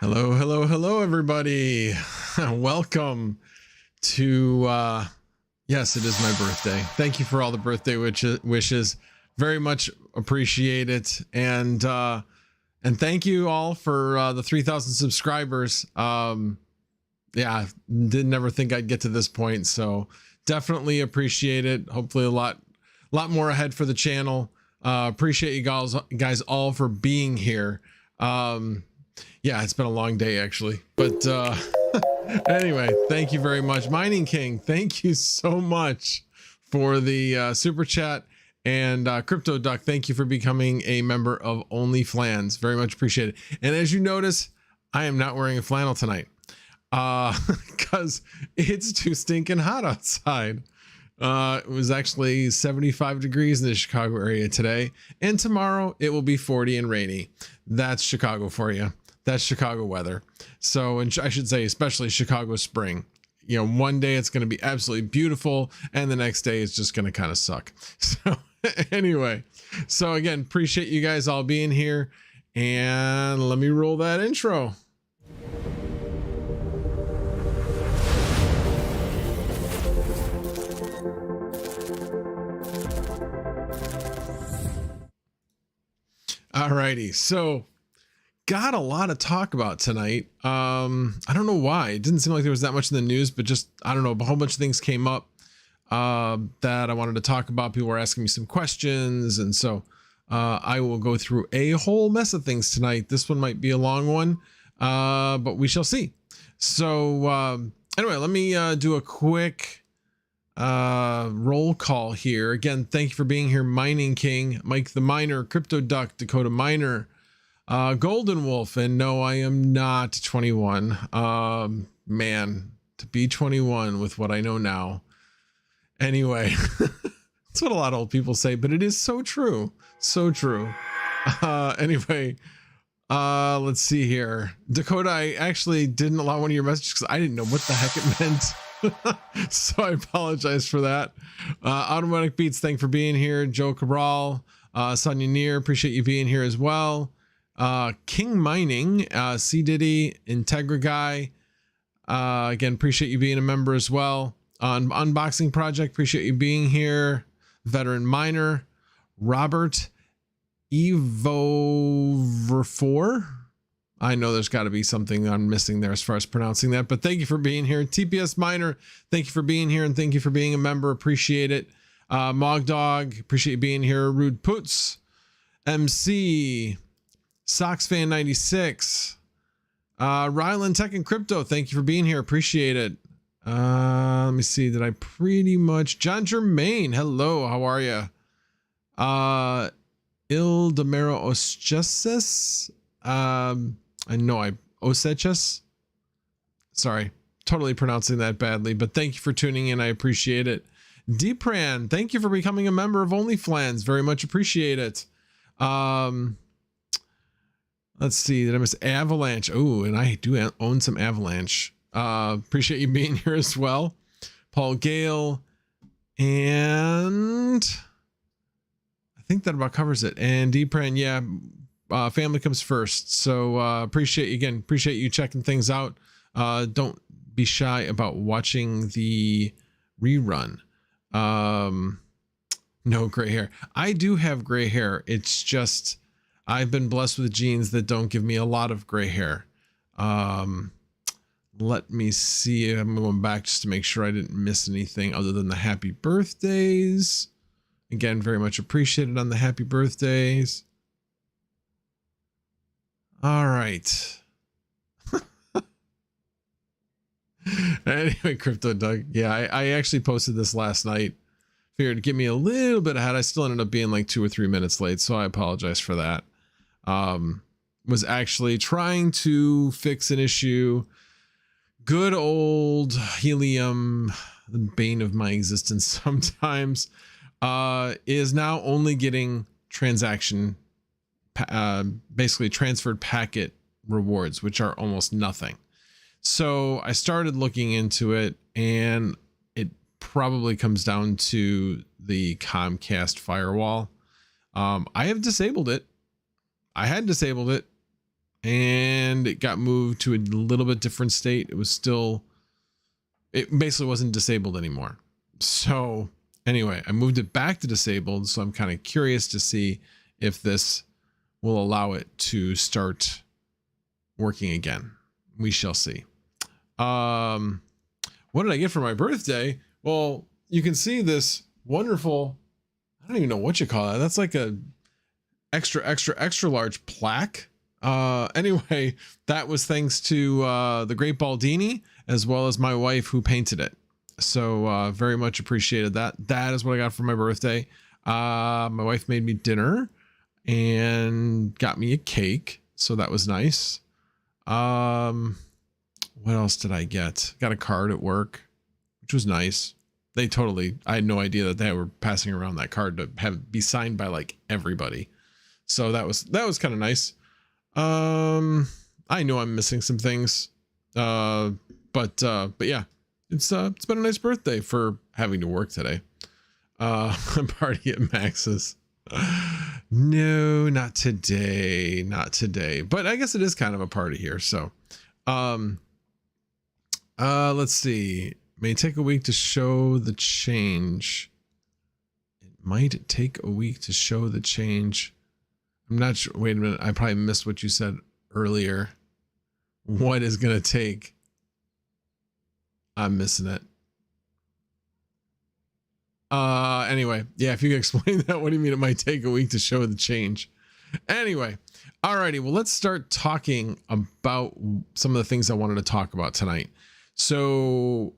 Hello, hello, hello, everybody. Welcome to, yes, it is my birthday. Thank you for all the birthday wishes. Very much appreciate it. And thank you all for the 3,000 subscribers. Yeah, didn't ever think I'd get to this point. So definitely appreciate it. Hopefully a lot more ahead for the channel. Appreciate you guys all for being here. Yeah, it's been a long day actually, but anyway, thank you very much. Mining King, thank you so much for the super chat, and Crypto Duck, thank you for becoming a member of OnlyFlans. Very much appreciated. And as you notice, I am not wearing a flannel tonight because it's too stinking hot outside. It was actually 75 degrees in the Chicago area today, and tomorrow it will be 40 and rainy. That's Chicago for you. That's Chicago weather. So, and I should say, especially Chicago spring. You know, one day it's going to be absolutely beautiful, and the next day it's just going to kind of suck. So anyway, so again, appreciate you guys all being here, and let me roll that intro. Alrighty, so got a lot of talk about tonight. I don't know why. It didn't seem like there was that much in the news, but just, I don't know, a whole bunch of things came up that I wanted to talk about. People were asking me some questions, and so I will go through a whole mess of things tonight. This one might be a long one, but we shall see. So anyway, let me do a quick roll call here. Again, thank you for being here. Mining King, Mike the Miner, Crypto Duck, Dakota Miner, Golden Wolf, and no, I am not 21. Man, to be 21 with what I know now. Anyway, that's what a lot of old people say, but it is so true. So true. Anyway, let's see here. Dakota, I actually didn't allow one of your messages because I didn't know what the heck it meant. So I apologize for that. Automatic Beats, thank you for being here. Joe Cabral, Sonia Neer, appreciate you being here as well. King Mining, C Diddy, Integra Guy, again, appreciate you being a member as well. On Unboxing Project, appreciate you being here. Veteran Miner, Robert Evo4. I know there's got to be something I'm missing there as far as pronouncing that, but thank you for being here. TPS Miner, thank you for being here and thank you for being a member. Appreciate it. Mogdog, appreciate you being here. Rude Poots, MC, Soxfan 96, Rylan Tech and Crypto, thank you for being here. Appreciate it. Let me see. Did I pretty much? John Germain, hello. How are you? Ildemero Osjeses. I know Oseches. Sorry, totally pronouncing that badly, but thank you for tuning in. I appreciate it. Dpran, thank you for becoming a member of OnlyFlans. Very much appreciate it. Let's see. Did I miss Avalanche? Oh, and I do own some Avalanche. Appreciate you being here as well. Paul Gale, and I think that about covers it. And Dpran, yeah, family comes first. So appreciate you checking things out. Don't be shy about watching the rerun. No gray hair. I do have gray hair. It's just I've been blessed with genes that don't give me a lot of gray hair. Let me see. I'm going back just to make sure I didn't miss anything other than the happy birthdays. Again, very much appreciated on the happy birthdays. All right. Anyway, Crypto Doug. Yeah, I actually posted this last night. Figured to get me a little bit ahead. I still ended up being like 2 or 3 minutes late, so I apologize for that. Was actually trying to fix an issue. Good old Helium, the bane of my existence sometimes, is now only getting basically transferred packet rewards, which are almost nothing. So I started looking into it, and it probably comes down to the Comcast firewall. I have disabled it. I had disabled it, and it got moved to a little bit different state. It basically wasn't disabled anymore. So anyway, I moved it back to disabled. So I'm kind of curious to see if this will allow it to start working again. We shall see. What did I get for my birthday? Well, you can see this wonderful, I don't even know what you call that. That's like a extra large plaque. Anyway, that was thanks to the Great Baldini, as well as my wife who painted it. So very much appreciated that. That is what I got for my birthday. My wife made me dinner and got me a cake, so that was nice. What else did I get? Got a card at work, which was nice. I had no idea that they were passing around that card to be signed by like everybody. So that was kind of nice. I know I'm missing some things. But yeah, it's been a nice birthday for having to work today. Party at Max's. No, not today. Not today. But I guess it is kind of a party here. So, let's see. May take a week to show the change. It might take a week to show the change. I'm not sure. Wait a minute. I probably missed what you said earlier. What is going to take? I'm missing it. Anyway, yeah, if you can explain that, what do you mean it might take a week to show the change? Anyway, alrighty, well, let's start talking about some of the things I wanted to talk about tonight. So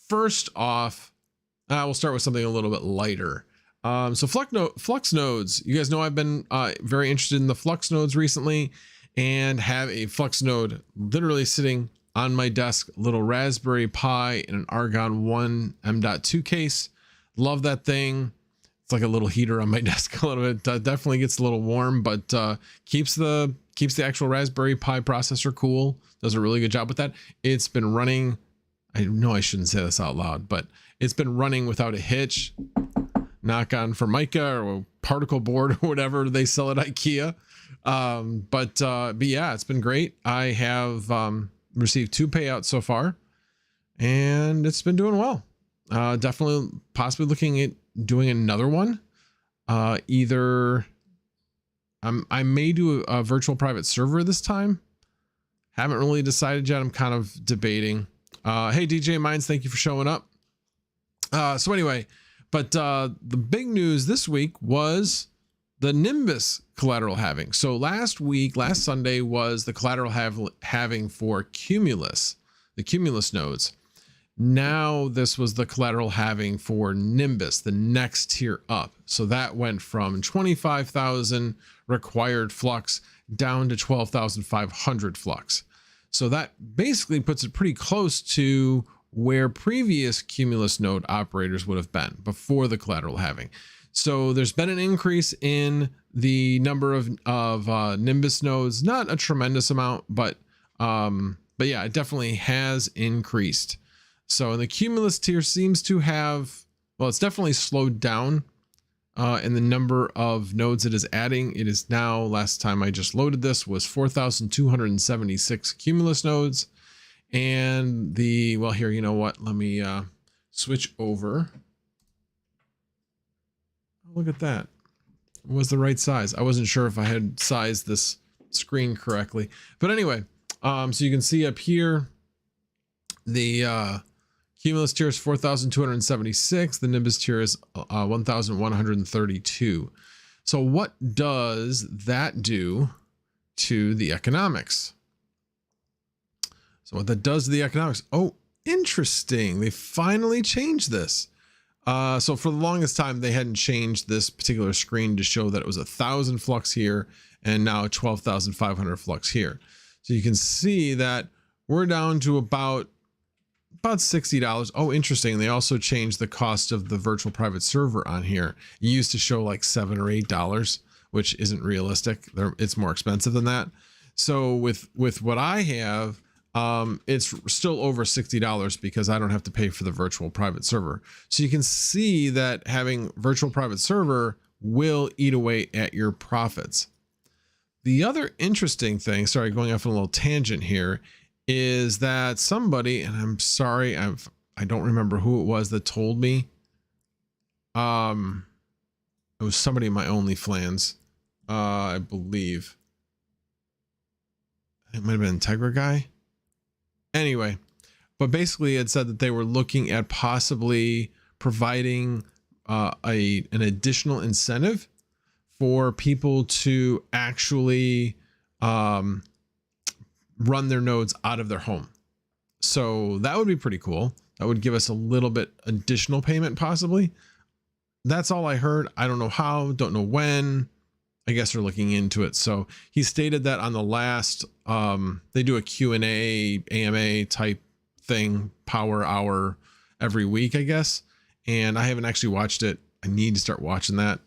first off, we'll start with something a little bit lighter. So Flux nodes, you guys know I've been very interested in the Flux nodes recently, and have a Flux node literally sitting on my desk, little Raspberry Pi in an Argon 1 M.2 case. Love that thing. It's like a little heater on my desk a little bit. Definitely gets a little warm, but keeps the actual Raspberry Pi processor cool. Does a really good job with that. It's been running I know I shouldn't say this out loud, but it's been running without a hitch. Knock on Formica or particle board or whatever they sell at IKEA. But yeah, it's been great. I have received 2 payouts so far, and it's been doing well. Definitely possibly looking at doing another one. Either I may do a virtual private server this time. Haven't really decided yet. I'm kind of debating. Hey, DJ Mines, thank you for showing up. So anyway, but the big news this week was the Nimbus collateral halving. So last Sunday was the collateral halving for Cumulus, the Cumulus nodes. Now this was the collateral halving for Nimbus, the next tier up. So that went from 25,000 required Flux down to 12,500 Flux. So that basically puts it pretty close to where previous Cumulus node operators would have been before the collateral halving. So there's been an increase in the number of Nimbus nodes, not a tremendous amount, but yeah, it definitely has increased. So the Cumulus tier seems to have, well, it's definitely slowed down in the number of nodes it is adding. It is now, last time I just loaded this, was 4,276 Cumulus nodes. And the, well, here, you know what? Let me switch over. Look at that. It was the right size. I wasn't sure if I had sized this screen correctly. But anyway, so you can see up here, the Cumulus tier is 4,276. The Nimbus tier is 1,132. So what does that do to the economics? So what that does to the economics? Oh, interesting. They finally changed this. So for the longest time, they hadn't changed this particular screen to show that it was 1,000 Flux here and now 12,500 Flux here. So you can see that we're down to about $60. Oh, interesting. They also changed the cost of the virtual private server on here. It used to show like $7 or $8, which isn't realistic. It's more expensive than that. So with what I have, it's still over $60 because I don't have to pay for the virtual private server. So you can see that having virtual private server will eat away at your profits. The other interesting thing, sorry, going off on a little tangent here, is that somebody, and I'm sorry, I don't remember who it was that told me. It was somebody in my OnlyFans, I believe. It might have been Integra guy. Anyway, but basically it said that they were looking at possibly providing an additional incentive for people to actually run their nodes out of their home. So that would be pretty cool. That would give us a little bit additional payment possibly. That's all I heard. I don't know how, don't know when. I guess they're looking into it. So he stated that on the last, they do a Q&A, AMA type thing, power hour every week, I guess. And I haven't actually watched it. I need to start watching that.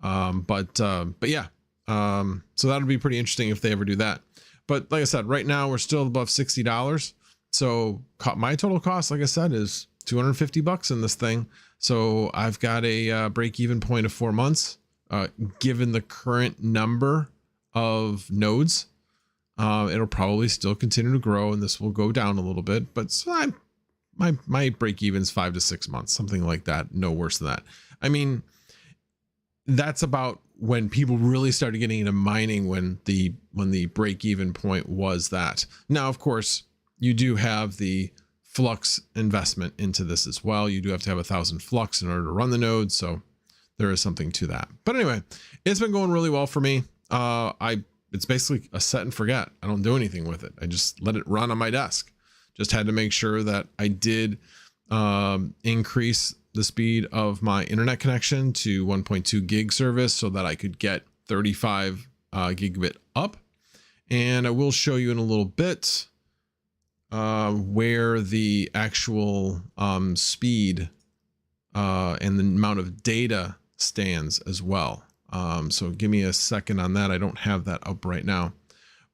But yeah, so that'll be pretty interesting if they ever do that. But like I said, right now we're still above $60. So my total cost, like I said, is $250 in this thing. So I've got a break-even point of 4 months. Given the current number of nodes, it'll probably still continue to grow, and this will go down a little bit. But so my break even is 5 to 6 months, something like that. No worse than that. I mean, that's about when people really started getting into mining, when the break even point was that. Now, of course, you do have the Flux investment into this as well. You do have to have 1,000 Flux in order to run the node, so there is something to that. But anyway, it's been going really well for me. It's basically a set and forget. I don't do anything with it. I just let it run on my desk. Just had to make sure that I did increase the speed of my internet connection to 1.2 gig service so that I could get 35 gigabit up. And I will show you in a little bit where the actual speed and the amount of data stands as well. So give me a second on that. I don't have that up right now,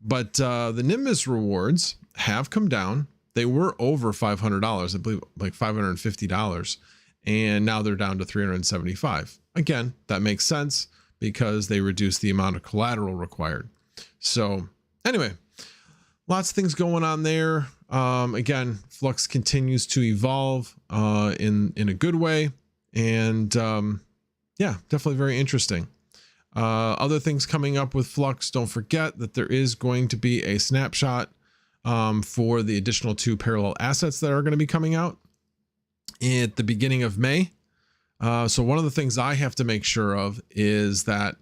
but the Nimbus rewards have come down. They were over $500, I believe, like $550, and now they're down to $375. Again, that makes sense because they reduced the amount of collateral required. So anyway, lots of things going on there. Again, Flux continues to evolve in a good way, and yeah, definitely very interesting. Other things coming up with Flux, don't forget that there is going to be a snapshot for the additional 2 parallel assets that are going to be coming out at the beginning of May. So one of the things I have to make sure of is that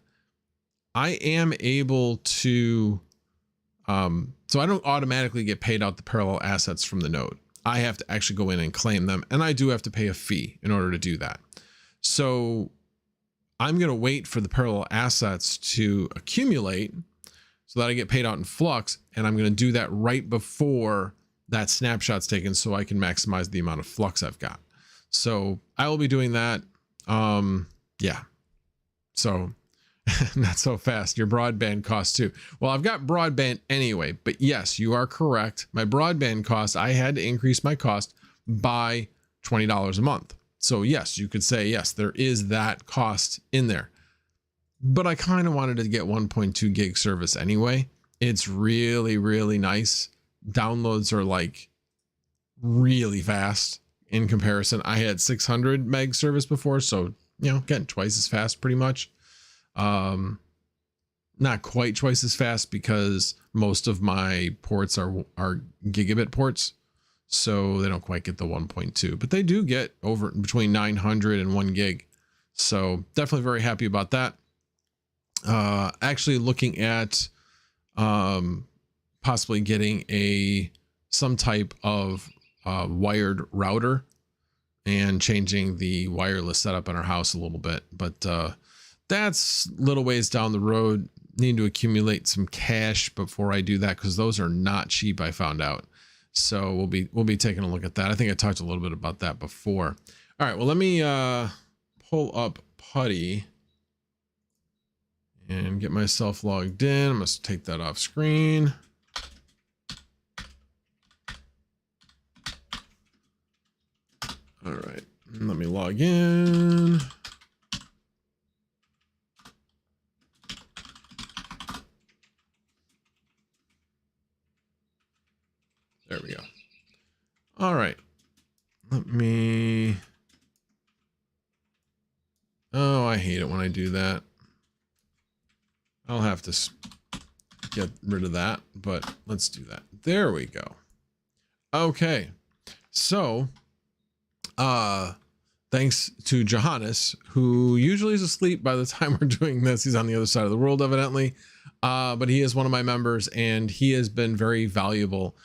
I am able to, so I don't automatically get paid out the parallel assets from the node. I have to actually go in and claim them, and I do have to pay a fee in order to do that. So I'm going to wait for the parallel assets to accumulate so that I get paid out in Flux, and I'm going to do that right before that snapshot's taken so I can maximize the amount of Flux I've got. So I will be doing that. Yeah. So not so fast. Your broadband costs too. Well, I've got broadband anyway, but yes, you are correct. My broadband cost, I had to increase my cost by $20 a month. So yes, you could say, yes, there is that cost in there, but I kind of wanted to get 1.2 gig service anyway. It's really, really nice. Downloads are like really fast in comparison. I had 600 meg service before, so, you know, getting twice as fast pretty much. Not quite twice as fast because most of my ports are gigabit ports, so they don't quite get the 1.2, but they do get over between 900 and 1 gig. So definitely very happy about that. Actually looking at possibly getting some type of wired router and changing the wireless setup in our house a little bit, but that's little ways down the road. Need to accumulate some cash before I do that, because those are not cheap, I found out. So we'll be taking a look at that. I think I talked a little bit about that before. All right, well, let me pull up Putty and get myself logged in. I'm gonna take that off screen. All right, let me log in. There we go. All right. Let me. Oh, I hate it when I do that. I'll have to get rid of that, but let's do that. There we go. Okay. So, thanks to Johannes, who usually is asleep by the time we're doing this. He's on the other side of the world, evidently. But he is one of my members, and he has been very valuable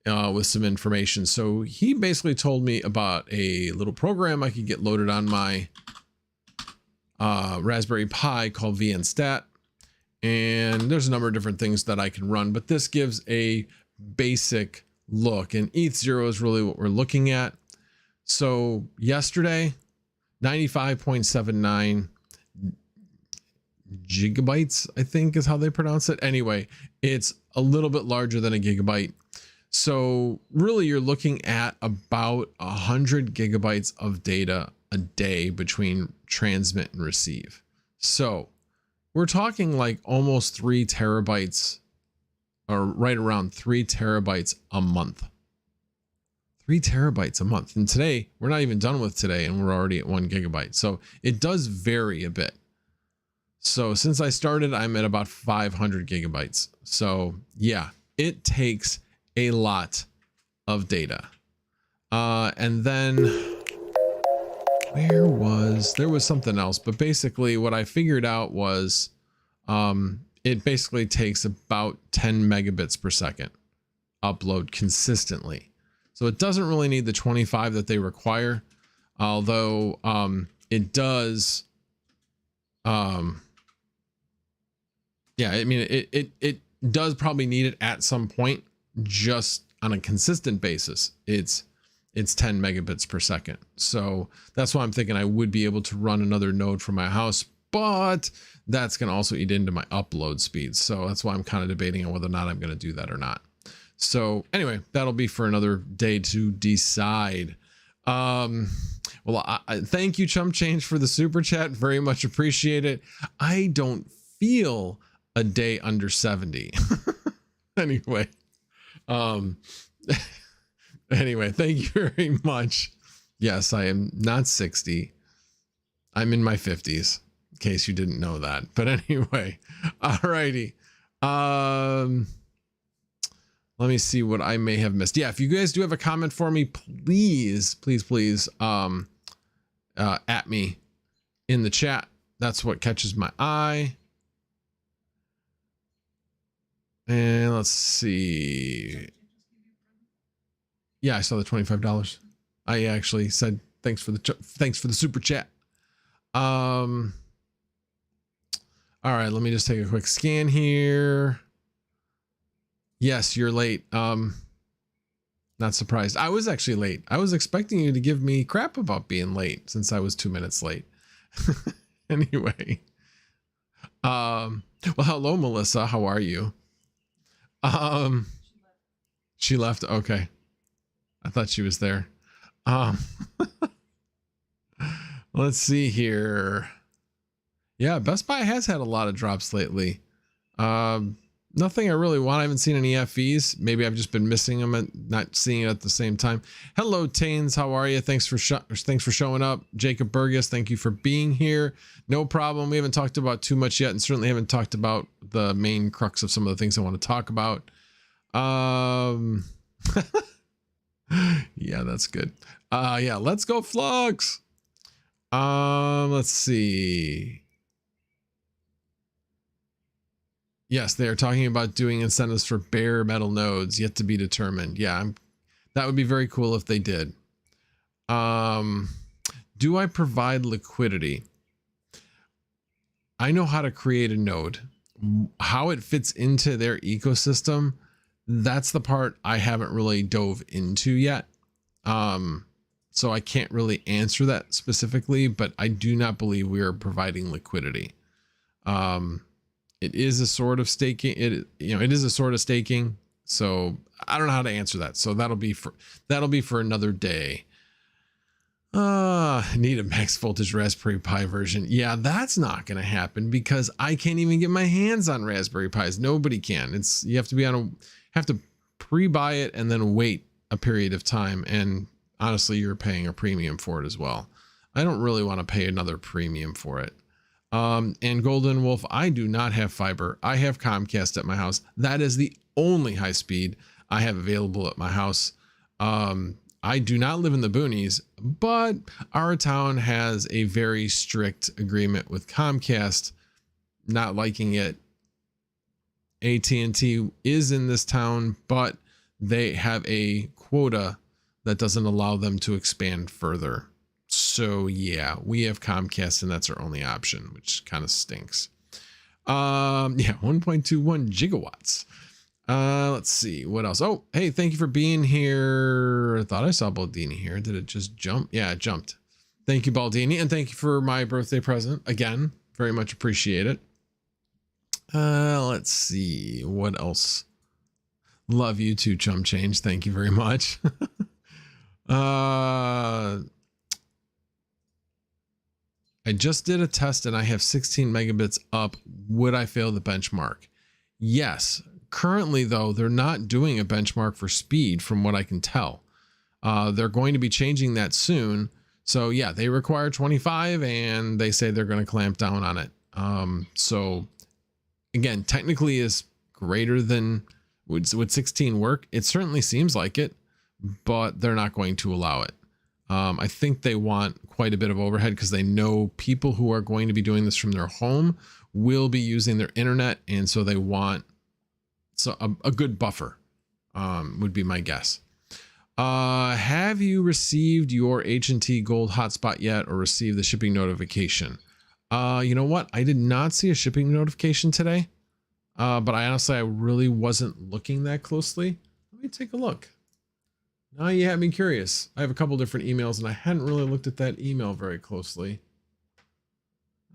with some information. So he basically told me about a little program I could get loaded on my Raspberry Pi called VNstat. And there's a number of different things that I can run, but this gives a basic look, and ETH0 is really what we're looking at. So yesterday, 95.79 gigabytes, I think is how they pronounce it. Anyway, it's a little bit larger than a gigabyte. So really you're looking at about 100 gigabytes of data a day between transmit and receive. So we're talking like almost 3 terabytes, or right around 3 terabytes a month. 3 terabytes a month. And today, we're not even done with today, and we're already at 1 gigabyte. So it does vary a bit. So since I started, I'm at about 500 gigabytes. So yeah, it takes a lot of data. And then there was something else, but basically what I figured out was it basically takes about 10 megabits per second upload consistently. So it doesn't really need the 25 that they require, although it does. Yeah, I mean, it does probably need it at some point. Just on a consistent basis, it's 10 megabits per second. So that's why I'm thinking I would be able to run another node from my house, but that's going to also eat into my upload speeds. So that's why I'm kind of debating on whether or not I'm going to do that or not. So anyway, that'll be for another day to decide. Well, I thank you, Chump Change, for the super chat. Very much appreciate it. I don't feel a day under 70. Anyway, anyway, thank you very much. Yes, I am not 60. I'm in my 50s, in case you didn't know that. But anyway, alrighty. Let me see what I may have missed. Yeah, if you guys do have a comment for me, please, at me in the chat. That's what catches my eye. And let's see. Yeah, I saw the $25. I actually said thanks for the super chat. All right, let me just take a quick scan here. Yes, you're late. Not surprised. I was actually late. I was expecting you to give me crap about being late since I was 2 minutes late. Anyway. Well, hello, Melissa. How are you? She left. Okay. I thought she was there. Let's see here. Yeah, Best Buy has had a lot of drops lately. Nothing I really want. I haven't seen any FEs. Maybe I've just been missing them and not seeing it at the same time. Hello, Tains. How are you? Thanks for showing up. Jacob Burgess, thank you for being here. No problem. We haven't talked about too much yet, and certainly haven't talked about the main crux of some of the things I want to talk about. Yeah, that's good. Yeah, let's go Flux. Let's see. Yes, they are talking about doing incentives for bare metal nodes, yet to be determined. Yeah, that would be very cool if they did. Do I provide liquidity? I know how to create a node. How it fits into their ecosystem, that's the part I haven't really dove into yet. So I can't really answer that specifically, but I do not believe we are providing liquidity. It is a sort of staking. It is a sort of staking. So I don't know how to answer that. So that'll be for another day. Need a max voltage Raspberry Pi version. Yeah, that's not going to happen because I can't even get my hands on Raspberry Pis. Nobody can. You have to pre-buy it and then wait a period of time. And honestly, you're paying a premium for it as well. I don't really want to pay another premium for it. And Golden Wolf, I do not have fiber. I have Comcast at my house. That is the only high speed I have available at my house. I do not live in the boonies, but our town has a very strict agreement with Comcast, not liking it. AT&T is in this town, but they have a quota that doesn't allow them to expand further. So yeah, we have Comcast and that's our only option, which kind of stinks. Yeah, 1.21 gigawatts. Let's see what else. Oh, hey, thank you for being here. I thought I saw Baldini here. Did it just jump? Yeah, it jumped. Thank you, Baldini, and thank you for my birthday present again. Very much appreciate it. Let's see what else. Love you too, Chum Change. Thank you very much. I just did a test and I have 16 megabits up. Would I fail the benchmark? Yes. Currently, though, they're not doing a benchmark for speed from what I can tell. They're going to be changing that soon. So yeah, they require 25 and they say they're going to clamp down on it. So again, technically is greater than would 16 work? It certainly seems like it, but they're not going to allow it. I think they want quite a bit of overhead because they know people who are going to be doing this from their home will be using their internet. And so they want a good buffer, would be my guess. Have you received your H&T Gold hotspot yet or received the shipping notification? You know what? I did not see a shipping notification today, but I really wasn't looking that closely. Let me take a look. Now you have me curious. I have a couple different emails and I hadn't really looked at that email very closely.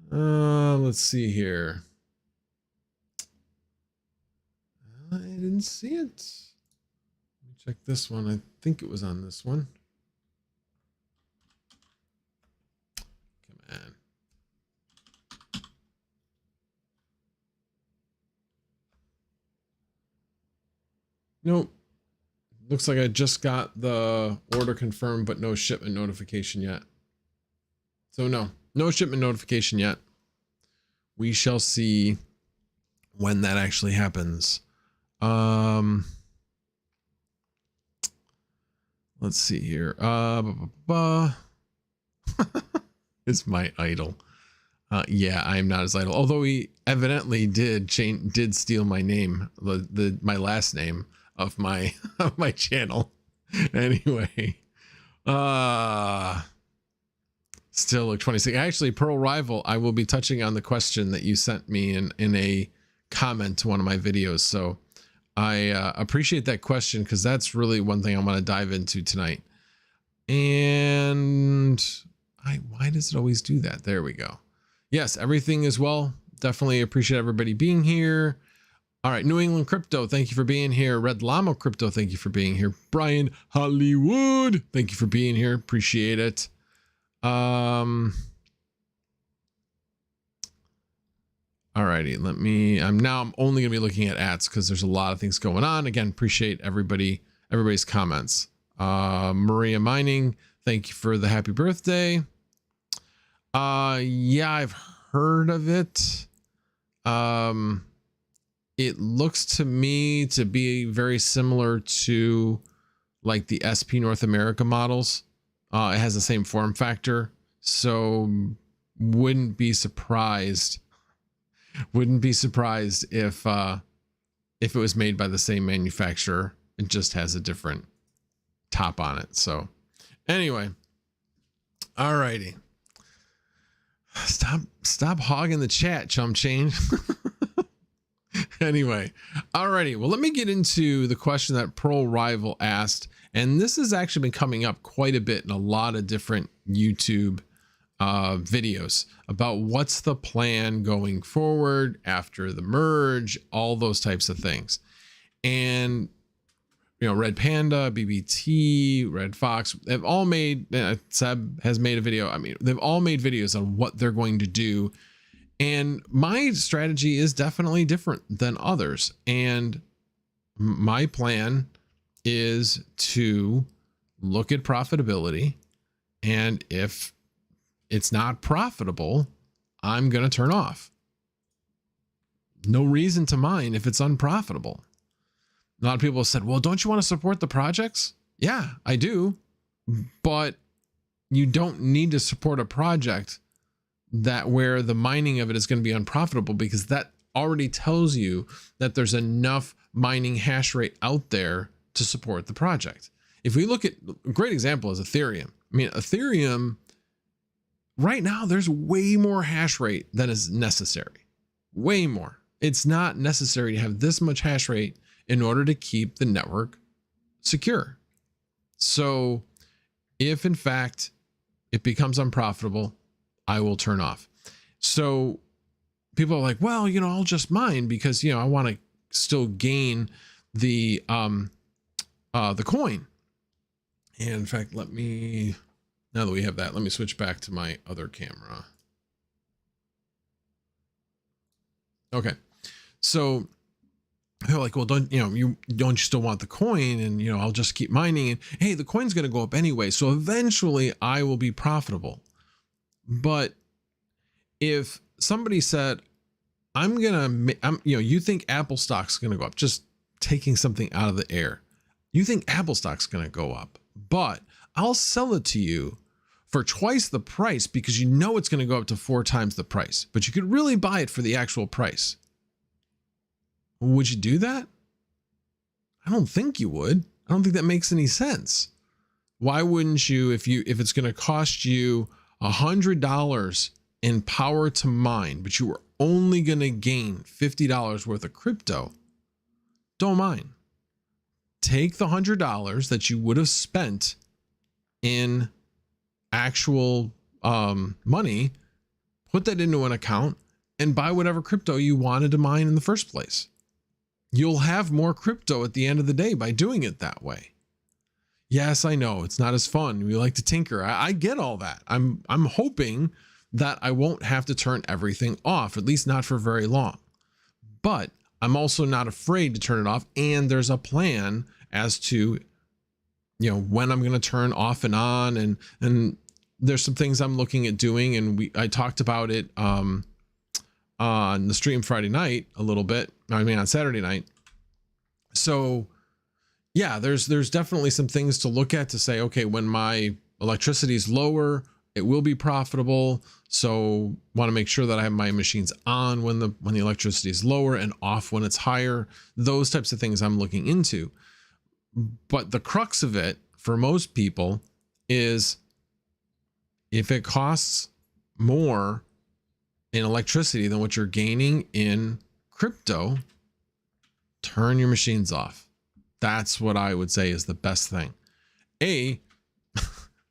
Let's see here. I didn't see it. Check this one. I think it was on this one. Come on. Nope. Looks like I just got the order confirmed, but no shipment notification yet. So no shipment notification yet. We shall see when that actually happens. Let's see here. It's my idol. Yeah, I am not his idol. Although he evidently did steal my name, my last name of my channel. Anyway, still look 26. Actually, Pearl Rival, I will be touching on the question that you sent me in a comment to one of my videos. So I appreciate that question, because that's really one thing I want to dive into tonight. And why does it always do that? There we go. Yes, everything is well. Definitely appreciate everybody being here. All right, New England Crypto, thank you for being here. Red Llama Crypto, thank you for being here. Brian Hollywood, thank you for being here. Appreciate it. Alrighty, I'm only gonna be looking at ads because there's a lot of things going on. Again, appreciate everybody's comments. Maria Mining, thank you for the happy birthday. Yeah, I've heard of it. It looks to me to be very similar to like the SP North America models. It has the same form factor, so wouldn't be surprised if it was made by the same manufacturer. It just has a different top on it. So anyway, alrighty. Stop hogging the chat, chum change. Anyway, alrighty. Well, let me get into the question that Pearl Rival asked, and this has actually been coming up quite a bit in a lot of different YouTube videos about what's the plan going forward after the merge, all those types of things. And you know, Red Panda, BBT, Red Fox, they've all made, Seb has made a video. I mean, they've all made videos on what they're going to do. And my strategy is definitely different than others. And my plan is to look at profitability. And if it's not profitable, I'm going to turn off. No reason to mine if it's unprofitable. A lot of people have said, well, don't you want to support the projects? Yeah, I do. But you don't need to support a project that where the mining of it is going to be unprofitable, because that already tells you that there's enough mining hash rate out there to support the project. If we look at a great example is Ethereum. I mean, Ethereum right now, there's way more hash rate than is necessary. Way more. It's not necessary to have this much hash rate in order to keep the network secure. So if in fact it becomes unprofitable, I will turn off. So people are like, well, you know, I'll just mine because, you know, I want to still gain the coin. And in fact, now that we have that, let me switch back to my other camera. Okay. So they're like, well, don't you still want the coin? And, you know, I'll just keep mining, and hey, the coin's going to go up anyway. So eventually I will be profitable. But if somebody said, you think Apple stock's going to go up, just taking something out of the air, you think Apple stock's going to go up, but I'll sell it to you for twice the price because you know it's going to go up to 4 times the price, but you could really buy it for the actual price. Would you do that? I don't think you would. I don't think that makes any sense. Why wouldn't you, if it's going to cost you $100 in power to mine, but you were only going to gain $50 worth of crypto, don't mine. Take the $100 that you would have spent in actual money, put that into an account, and buy whatever crypto you wanted to mine in the first place. you'll have more crypto at the end of the day by doing it that way. Yes, I know it's not as fun. We like to tinker. I get all that. I'm hoping that I won't have to turn everything off, at least not for very long. But I'm also not afraid to turn it off. And there's a plan as to, you know, when I'm going to turn off and on, and there's some things I'm looking at doing. And I talked about it on the stream Friday night a little bit. I mean, on Saturday night. So yeah, there's definitely some things to look at to say, okay, when my electricity is lower, it will be profitable. So want to make sure that I have my machines on when the electricity is lower and off when it's higher. Those types of things I'm looking into. But the crux of it for most people is if it costs more in electricity than what you're gaining in crypto, turn your machines off. That's what I would say is the best thing.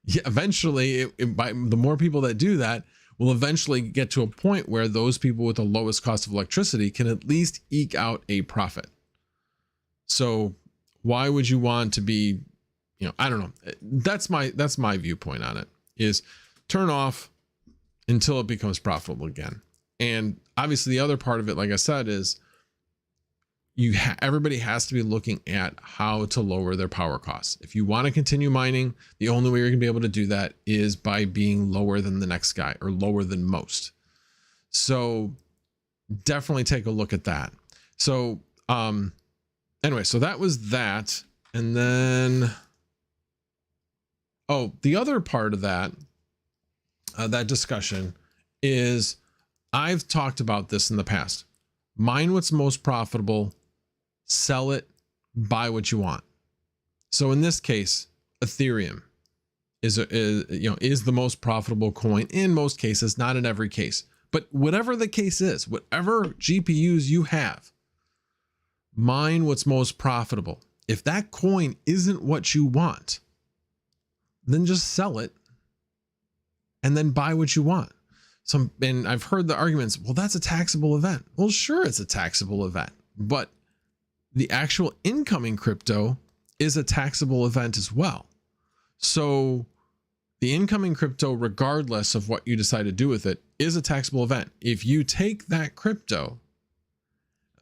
Yeah, eventually, by the more people that do that, will eventually get to a point where those people with the lowest cost of electricity can at least eke out a profit. So why would you want to be, you know, I don't know. That's my viewpoint on it, is turn off until it becomes profitable again. And obviously the other part of it, like I said, is everybody has to be looking at how to lower their power costs. If you want to continue mining, the only way you're going to be able to do that is by being lower than the next guy or lower than most. So definitely take a look at that. So anyway, so that was that. And then, oh, the other part of that, that discussion is, I've talked about this in the past. Mine what's most profitable, sell it, buy what you want. So in this case, Ethereum is the most profitable coin in most cases, not in every case, but whatever the case is, whatever GPUs you have, mine what's most profitable. If that coin isn't what you want, then just sell it and then buy what you want. And I've heard the arguments, well, that's a taxable event. Well, sure, it's a taxable event, but the actual incoming crypto is a taxable event as well. So the incoming crypto, regardless of what you decide to do with it, is a taxable event. If you take that crypto,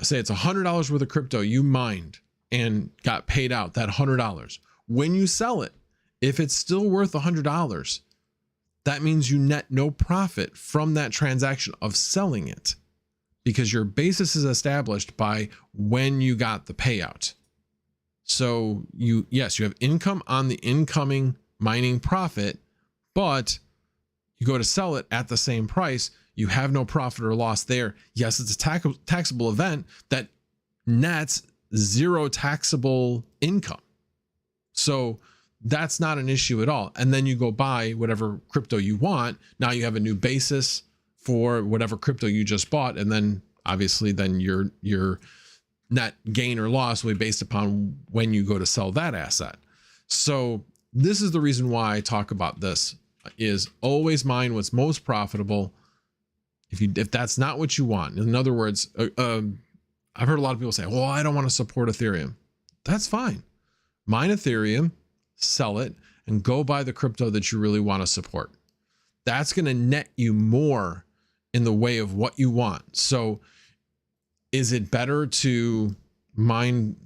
say it's $100 worth of crypto you mined and got paid out that $100, when you sell it, if it's still worth $100, that means you net no profit from that transaction of selling it, because your basis is established by when you got the payout. So yes, you have income on the incoming mining profit, but you go to sell it at the same price, you have no profit or loss there. Yes, it's a taxable event that nets zero taxable income. So that's not an issue at all. And then you go buy whatever crypto you want. Now you have a new basis for whatever crypto you just bought. And then obviously then your net gain or loss will be based upon when you go to sell that asset. So this is the reason why I talk about this, is always mine what's most profitable. If that's not what you want, in other words, I've heard a lot of people say, well, I don't want to support Ethereum. That's fine. Mine Ethereum, sell it, and go buy the crypto that you really want to support. That's going to net you more in the way of what you want. So is it better to mine,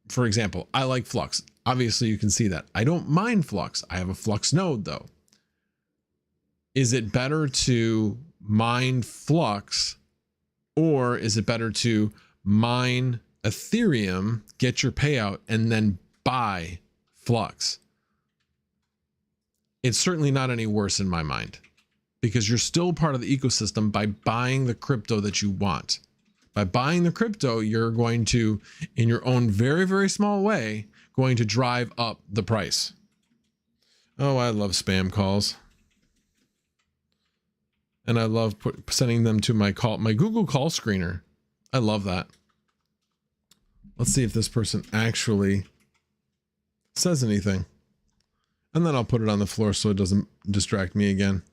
for example, I like Flux. Obviously you can see that. I don't mine Flux. I have a Flux node though. Is it better to mine Flux, or is it better to mine Ethereum, get your payout, and then buy Flux? It's certainly not any worse in my mind, because you're still part of the ecosystem by buying the crypto that you want. By buying the crypto, you're going to, in your own very, very small way, going to drive up the price. Oh, I love spam calls. And I love sending them to my Google call screener. I love that. Let's see if this person actually says anything. And then I'll put it on the floor so it doesn't distract me again.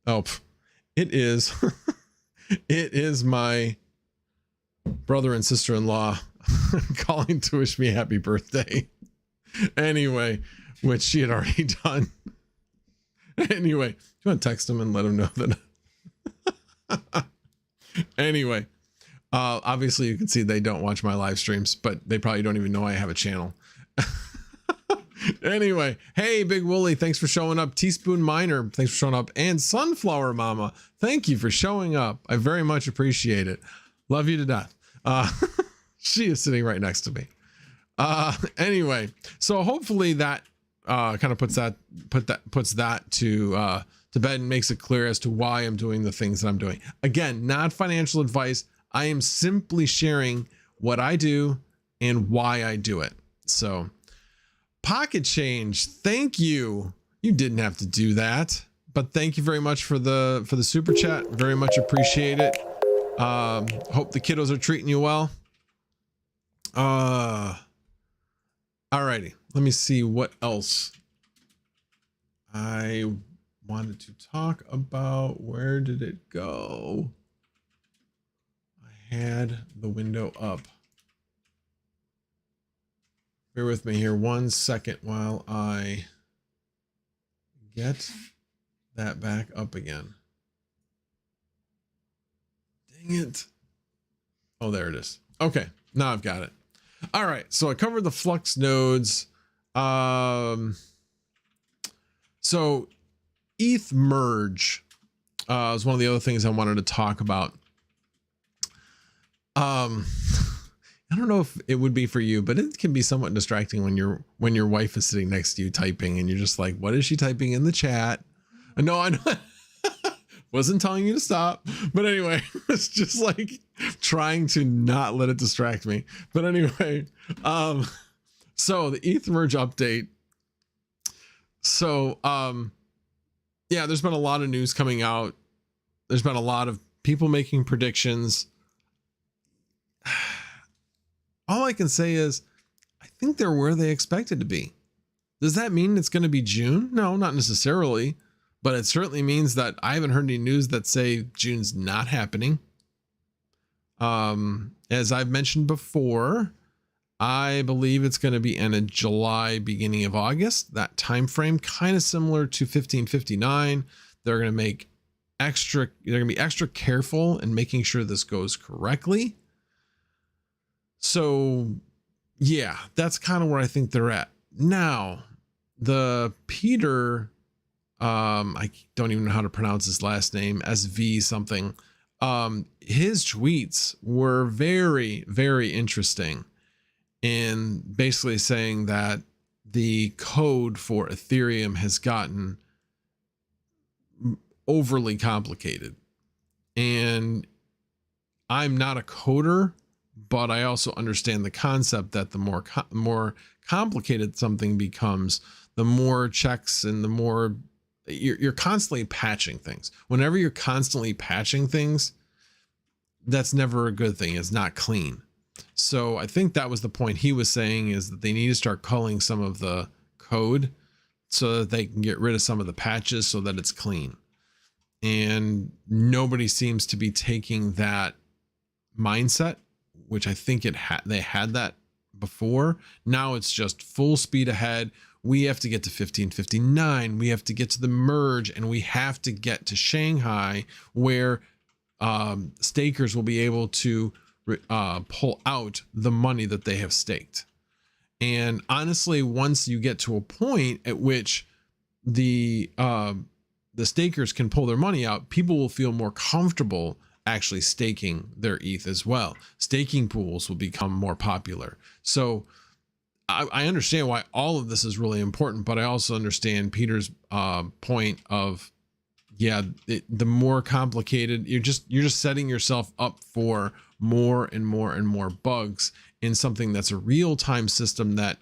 Oh, it is. It is my brother and sister-in-law calling to wish me happy birthday. Anyway, which she had already done. Anyway, do you want to text them and let them know that? Anyway, obviously you can see they don't watch my live streams, but they probably don't even know I have a channel. Anyway, hey, Big Wooly, thanks for showing up. Teaspoon Miner, thanks for showing up. And Sunflower Mama, thank you for showing up. I very much appreciate it. Love you to death. She is sitting right next to me. Anyway, so hopefully that kind of puts that to bed and makes it clear as to why I'm doing the things that I'm doing. Again, not financial advice. I am simply sharing what I do and why I do it. So Pocket Change, thank you. You didn't have to do that, but thank you very much for the super chat. Very much appreciate it. Hope the kiddos are treating you well. Alrighty, let me see what else I wanted to talk about. Where did it go? I had the window up. Bear with me here 1 second while I get that back up again. Dang it. Oh, there it is. Okay, now I've got it. All right, so I covered the Flux nodes. So ETH merge is one of the other things I wanted to talk about. I don't know if it would be for you, but it can be somewhat distracting when your wife is sitting next to you typing and you're just like, what is she typing in the chat? No, I know. Wasn't telling you to stop, but anyway, it's just like trying to not let it distract me. But anyway, so the ETH merge update. So, yeah, there's been a lot of news coming out. There's been a lot of people making predictions. All I can say is, I think they're where they expected to be. Does that mean it's going to be June? No, not necessarily, but it certainly means that I haven't heard any news that say June's not happening. As I've mentioned before, I believe it's going to be end of July, beginning of August. That time frame, kind of similar to 1559. They're going to be extra careful in making sure this goes correctly. So yeah, that's kind of where I think they're at now. The Peter, I don't even know how to pronounce his last name, SV something. His tweets were very, very interesting in basically saying that the code for Ethereum has gotten overly complicated. And I'm not a coder, but I also understand the concept that the more complicated something becomes, the more checks and the more you're constantly patching things. Whenever you're constantly patching things, that's never a good thing. It's not clean. So I think that was the point he was saying, is that they need to start culling some of the code so that they can get rid of some of the patches so that it's clean. And nobody seems to be taking that mindset, which I think they had that before. Now it's just full speed ahead. We have to get to 1559. We have to get to the merge, and we have to get to Shanghai, where stakers will be able to pull out the money that they have staked. And honestly, once you get to a point at which the stakers can pull their money out, people will feel more comfortable actually staking their ETH as well. Staking pools will become more popular. So I understand why all of this is really important, but I also understand Peter's point of, yeah, the more complicated, you're just setting yourself up for more and more and more bugs in something that's a real-time system that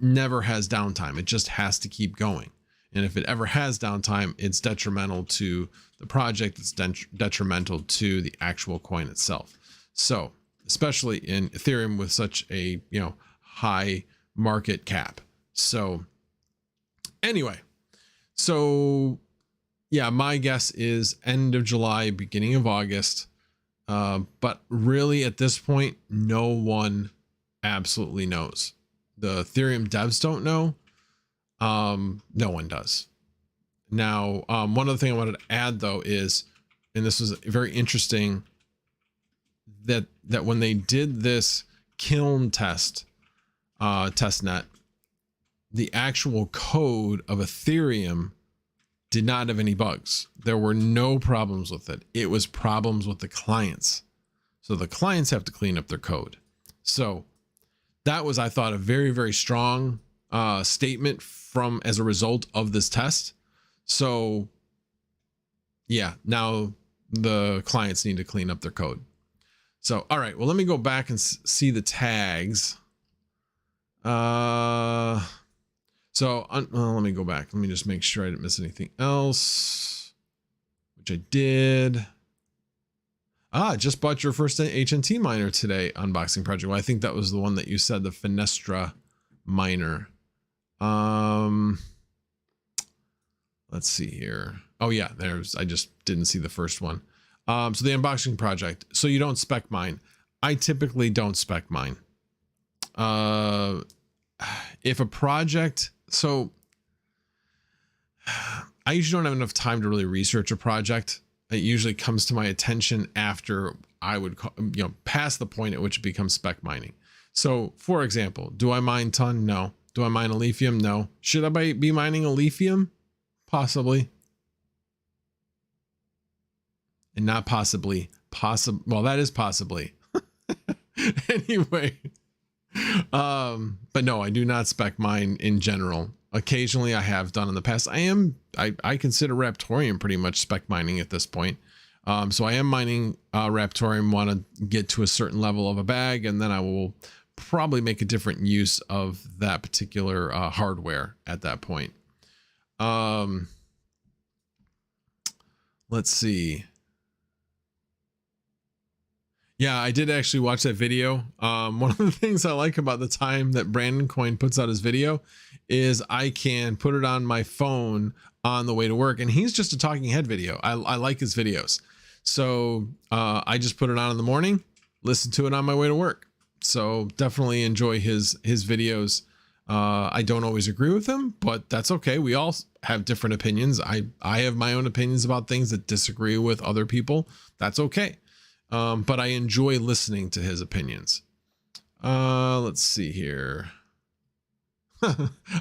never has downtime. It just has to keep going. And if it ever has downtime, it's detrimental to the project. It's detrimental to the actual coin itself. So especially in Ethereum with such a, high market cap. So anyway, so yeah, my guess is end of July, beginning of August. But really at this point, no one absolutely knows. The Ethereum devs don't know. No one does. Now, one other thing I wanted to add though is, and this was very interesting, that when they did this kiln test, testnet, the actual code of Ethereum did not have any bugs. There were no problems with it. It was problems with the clients. So the clients have to clean up their code. So that was, I thought, a very, very strong statement from as a result of this test. So yeah, now the clients need to clean up their code. So, all right, well, let me go back and see the tags. Well, let me go back. Let me just make sure I didn't miss anything else, which I did. Just bought your first HNT miner today, unboxing project. Well, I think that was the one that you said, the Fenestra miner. Let's see here. Oh yeah, I just didn't see the first one. So the unboxing project. So you don't spec mine. I typically don't spec mine. If a project, so I usually don't have enough time to really research a project. It usually comes to my attention after I would, past the point at which it becomes spec mining. So for example, do I mine ton? No. Do I mine a lithium? No. Should I be mining a lithium? Possibly. And not possibly, well, that is possibly. Anyway, but no, I do not spec mine in general. Occasionally I have done in the past. I consider Raptorium pretty much spec mining at this point. So I am mining Raptorium, want to get to a certain level of a bag, and then I will probably make a different use of that particular hardware at that point. Let's see. Yeah, I did actually watch that video. One of the things I like about the time that Brandon Coin puts out his video is I can put it on my phone on the way to work, and he's just a talking head video. I like his videos. So I just put it on in the morning, listen to it on my way to work. So definitely enjoy his videos. I don't always agree with him, but that's okay. We all have different opinions. I have my own opinions about things that disagree with other people. That's okay. But I enjoy listening to his opinions. Let's see here.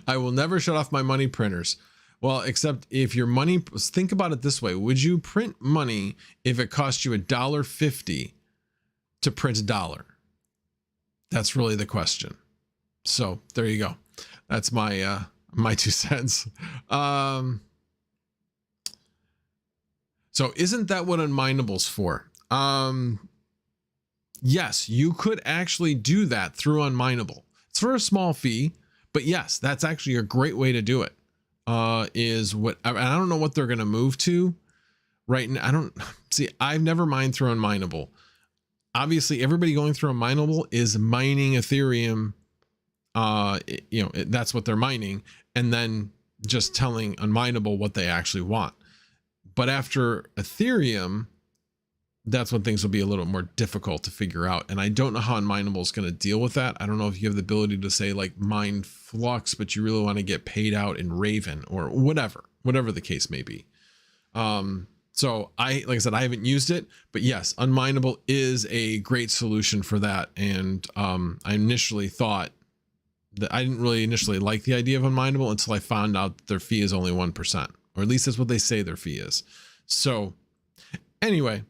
I will never shut off my money printers. Well, except if your money, think about it this way. Would you print money if it cost you $1.50 to print $1? That's really the question. So there you go. That's my, my 2 cents. So isn't that what Unminable's for? Yes, you could actually do that through Unminable. It's for a small fee, but yes, that's actually a great way to do it. I don't know what they're going to move to right now. I've never mined through Unminable. Obviously everybody going through Unminable is mining Ethereum. That's what they're mining, and then just telling Unminable what they actually want. But after Ethereum, that's when things will be a little more difficult to figure out. And I don't know how Unminable is going to deal with that. I don't know if you have the ability to say like mine Flux, but you really want to get paid out in Raven or whatever the case may be. So like I said, I haven't used it, but yes, Unminable is a great solution for that. And I initially thought that I didn't really initially like the idea of Unminable until I found out that their fee is only 1%, or at least that's what they say their fee is. So anyway,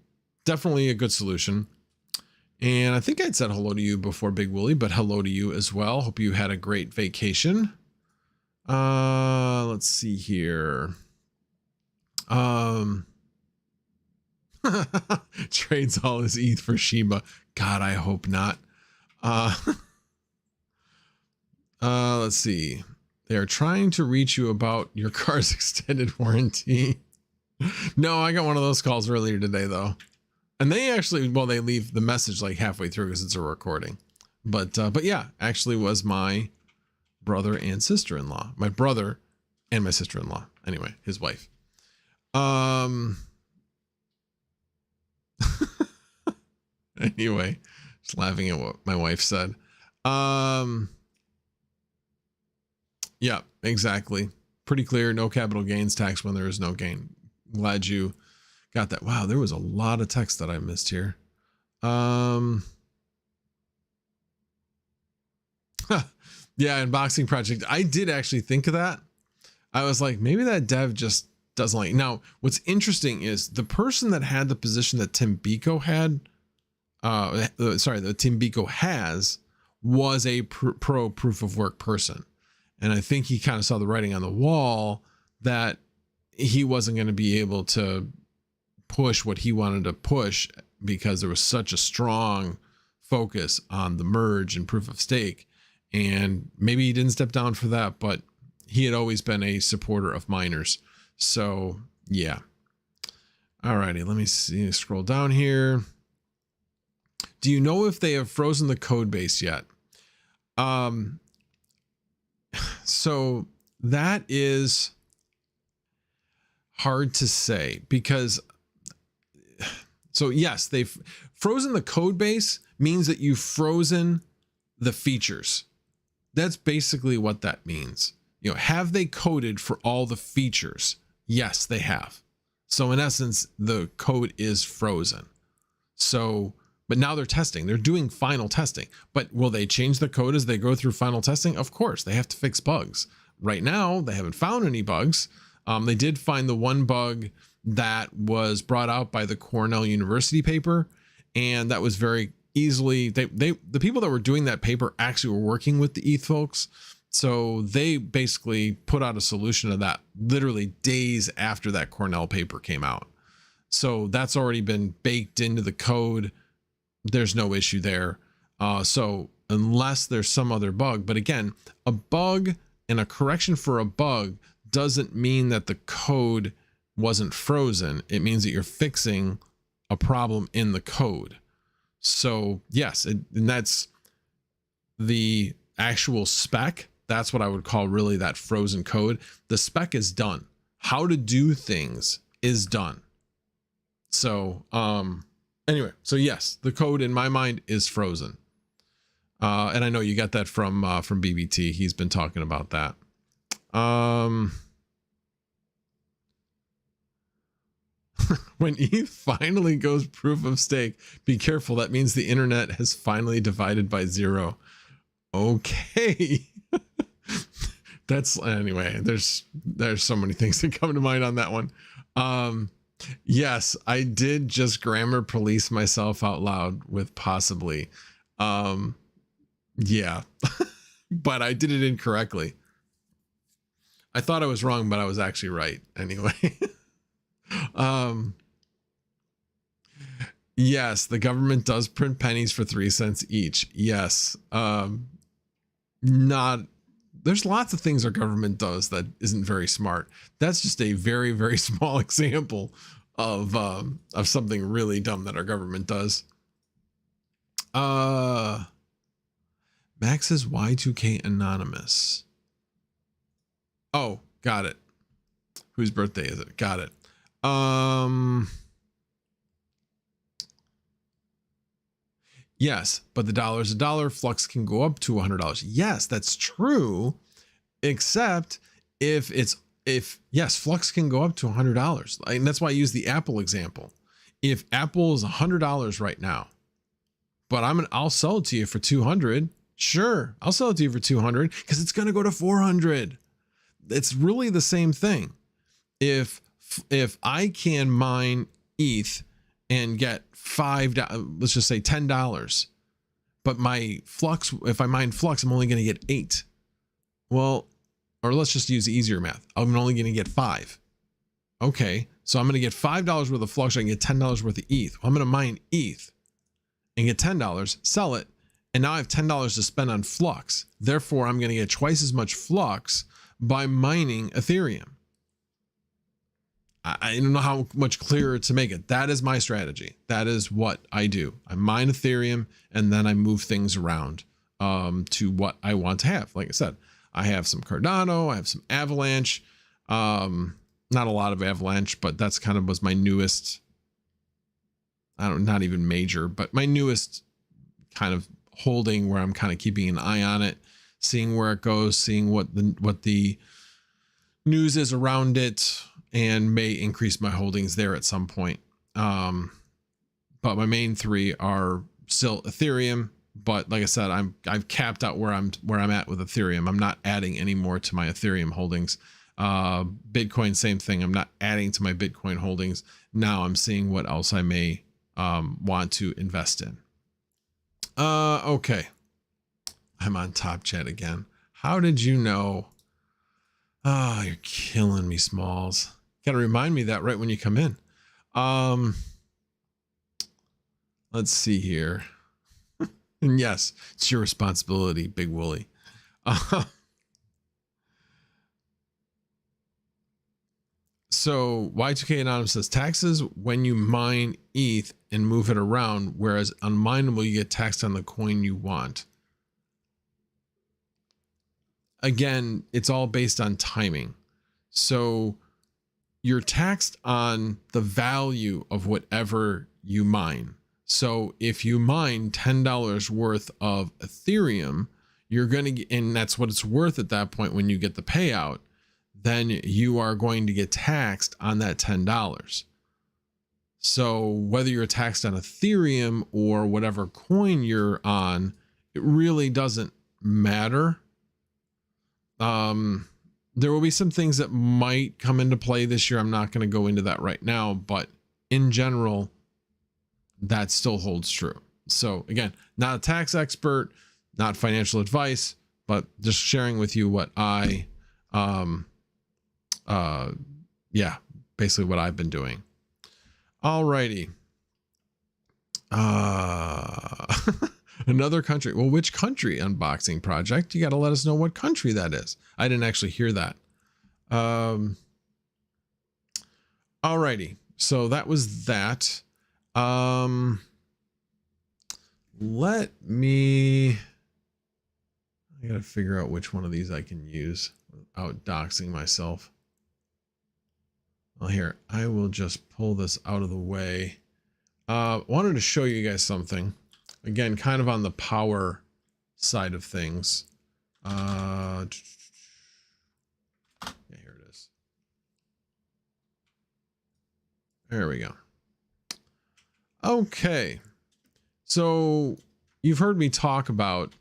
definitely a good solution. And I think I'd said hello to you before, Big Willie, but hello to you as well. Hope you had a great vacation. Let's see here. Trades all his ETH for Shiba. God, I hope not. Let's see. They are trying to reach you about your car's extended warranty. No, I got one of those calls earlier today though. And they actually, well, they leave the message like halfway through because it's a recording. But yeah, actually was my brother and sister-in-law. My brother and my sister-in-law. Anyway, his wife. Anyway, just laughing at what my wife said. Yeah, exactly. Pretty clear. No capital gains tax when there is no gain. Glad you got that. Wow, there was a lot of text that I missed here. Yeah, unboxing project. I did actually think of that. I was like, maybe that dev just doesn't like. Now, what's interesting is the person that had the position that Tim Biko had, that Tim Biko has, was a pro proof of work person. And I think he kind of saw the writing on the wall that he wasn't going to be able to push what he wanted to push because there was such a strong focus on the merge and proof of stake. And maybe he didn't step down for that, but he had always been a supporter of miners. So yeah. Alrighty, let me see, scroll down here. Do you know if they have frozen the code base yet? So that is hard to say because, so yes, they've frozen the code base means that you've frozen the features. That's basically what that means. You know, have they coded for all the features? Yes, they have. So in essence, the code is frozen. So, but now they're testing, they're doing final testing, but will they change the code as they go through final testing? Of course, they have to fix bugs. Right now, they haven't found any bugs. They did find the one bug that was brought out by the Cornell University paper. And that was very easily, the people that were doing that paper actually were working with the ETH folks. So they basically put out a solution to that literally days after that Cornell paper came out. So that's already been baked into the code. There's no issue there. So unless there's some other bug, but again, a bug and a correction for a bug doesn't mean that the code wasn't frozen. It means that you're fixing a problem in the code. So yes, and that's the actual spec. That's what I would call really that frozen code. The spec is done. How to do things is done. So, anyway, so yes, the code in my mind is frozen. And I know you got that from BBT. He's been talking about that. When ETH finally goes proof of stake, be careful. That means the internet has finally divided by zero. Okay. That's anyway, there's so many things that come to mind on that one. Yes, I did just grammar police myself out loud with possibly. Yeah, but I did it incorrectly. I thought I was wrong, but I was actually right anyway. Yes, the government does print pennies for 3 cents each. Yes. There's lots of things our government does that isn't very smart. That's just a very, very small example of something really dumb that our government does. Max is Y2K Anonymous. Oh, got it. Whose birthday is it? Got it. Yes, but the dollar is a dollar. Flux can go up to $100. Yes, that's true. Except if yes, Flux can go up to $100. And that's why I use the Apple example. If Apple is $100 right now, but I'll sell it to you for 200. Sure, I'll sell it to you for 200 because it's going to go to 400. It's really the same thing. If I can mine ETH and get let's just say $10, but my Flux, if I mine Flux, I'm only going to get 8. Well, or let's just use easier math. I'm only going to get 5. Okay, so I'm going to get $5 worth of Flux. I can get $10 worth of ETH. Well, I'm going to mine ETH and get $10, sell it, and now I have $10 to spend on Flux. Therefore, I'm going to get twice as much Flux by mining Ethereum. I don't know how much clearer to make it. That is my strategy. That is what I do. I mine Ethereum and then I move things around to what I want to have. Like I said, I have some Cardano, I have some Avalanche, not a lot of Avalanche, but that's kind of was my newest not even major, but my newest kind of holding where I'm kind of keeping an eye on it, seeing where it goes, seeing what the news is around it, and may increase my holdings there at some point. But my main three are still Ethereum. But like I said, I've capped out where I'm at with Ethereum. I'm not adding any more to my Ethereum holdings. Bitcoin, same thing. I'm not adding to my Bitcoin holdings. Now I'm seeing what else I may want to invest in. Okay. I'm on Top Chat again. How did you know? Oh, you're killing me, Smalls. Got to remind me that right when you come in. Let's see here. And yes, it's your responsibility, Big Wooly. So Y2K Anonymous says taxes when you mine ETH and move it around, whereas unminable, you get taxed on the coin you want. Again, it's all based on timing. So you're taxed on the value of whatever you mine. So if you mine $10 worth of Ethereum, you're going to get, and that's what it's worth at that point when you get the payout, then you are going to get taxed on that $10. So whether you're taxed on Ethereum or whatever coin you're on, it really doesn't matter. There will be some things that might come into play this year. I'm not going to go into that right now, but in general, that still holds true. So again, not a tax expert, not financial advice, but just sharing with you what I, yeah, basically what I've been doing. Alrighty. Another country. Well, which country unboxing project? You got to let us know what country that is. I didn't actually hear that. Alrighty. So that was that. Let me, I gotta figure out which one of these I can use without doxing myself. Well, here, I will just pull this out of the way. Wanted to show you guys something. Again, kind of on the power side of things. Yeah, here it is. There we go. Okay. So you've heard me talk about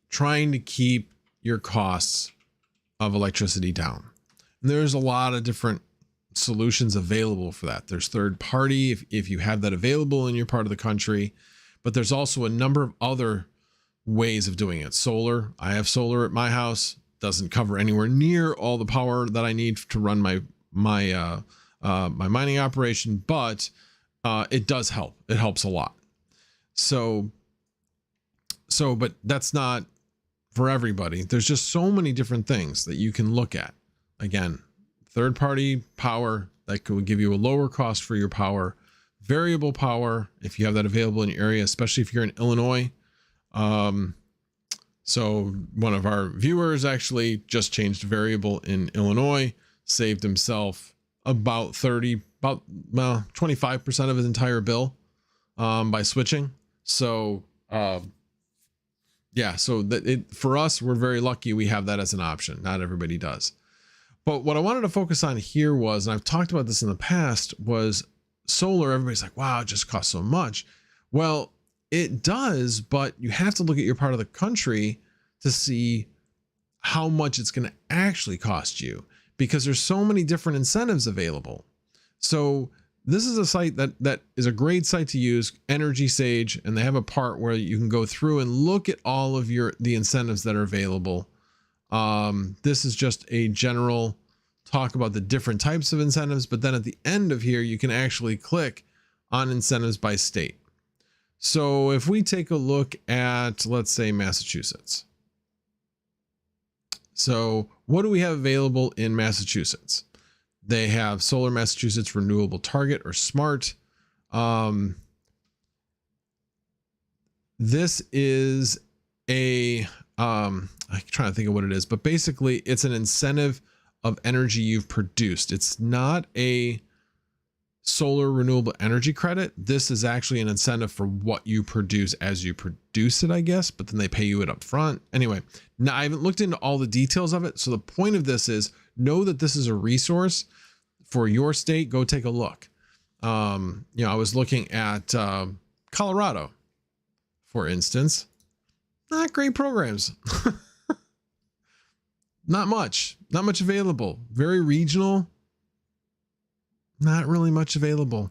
trying to keep your costs of electricity down. And there's a lot of different solutions available for that. There's third party if you have that available in your part of the country, but there's also a number of other ways of doing it. Solar, I have solar at my house, doesn't cover anywhere near all the power that I need to run my mining operation, but it does help. It helps a lot. So, but that's not for everybody. There's just so many different things that you can look at. Again, third party power that could give you a lower cost for your power, variable power if you have that available in your area, especially if you're in Illinois. So one of our viewers actually just changed variable in Illinois, saved himself about 25% of his entire bill by switching. So yeah, so for us, we're very lucky we have that as an option. Not everybody does. But what I wanted to focus on here was, and I've talked about this in the past, was solar. Everybody's like, wow, it just costs so much. Well, it does, but you have to look at your part of the country to see how much it's going to actually cost you, because there's so many different incentives available. So this is a site that is a great site to use, Energy Sage, and they have a part where you can go through and look at all of the incentives that are available. This is just a general talk about the different types of incentives, but then at the end of here, you can actually click on incentives by state. So if we take a look at, let's say, Massachusetts. So what do we have available in Massachusetts? They have Solar Massachusetts Renewable Target, or SMART. This is a, I'm trying to think of what it is, but basically it's an incentive of energy you've produced. It's not a solar renewable energy credit. This is actually an incentive for what you produce as you produce it, I guess, but then they pay you it up front. Anyway, now I haven't looked into all the details of it. So the point of this is know that this is a resource for your state. Go take a look. You know, I was looking at Colorado, for instance. Not great programs. Not much available. Very regional. Not really much available.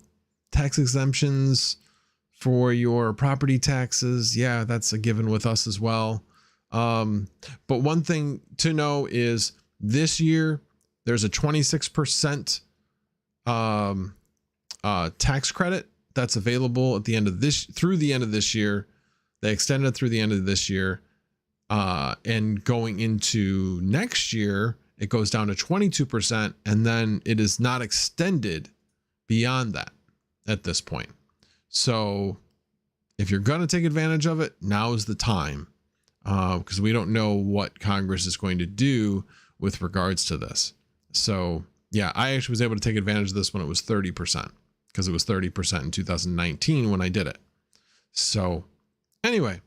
Tax exemptions for your property taxes. Yeah, that's a given with us as well. But one thing to know is this year there's a 26% tax credit that's available at the end of this, through the end of this year. They extended it through the end of this year. And going into next year, it goes down to 22%, and then it is not extended beyond that at this point. So if you're going to take advantage of it, now is the time, because we don't know what Congress is going to do with regards to this. So yeah, I actually was able to take advantage of this when it was 30%, because it was 30% in 2019 when I did it. So anyway,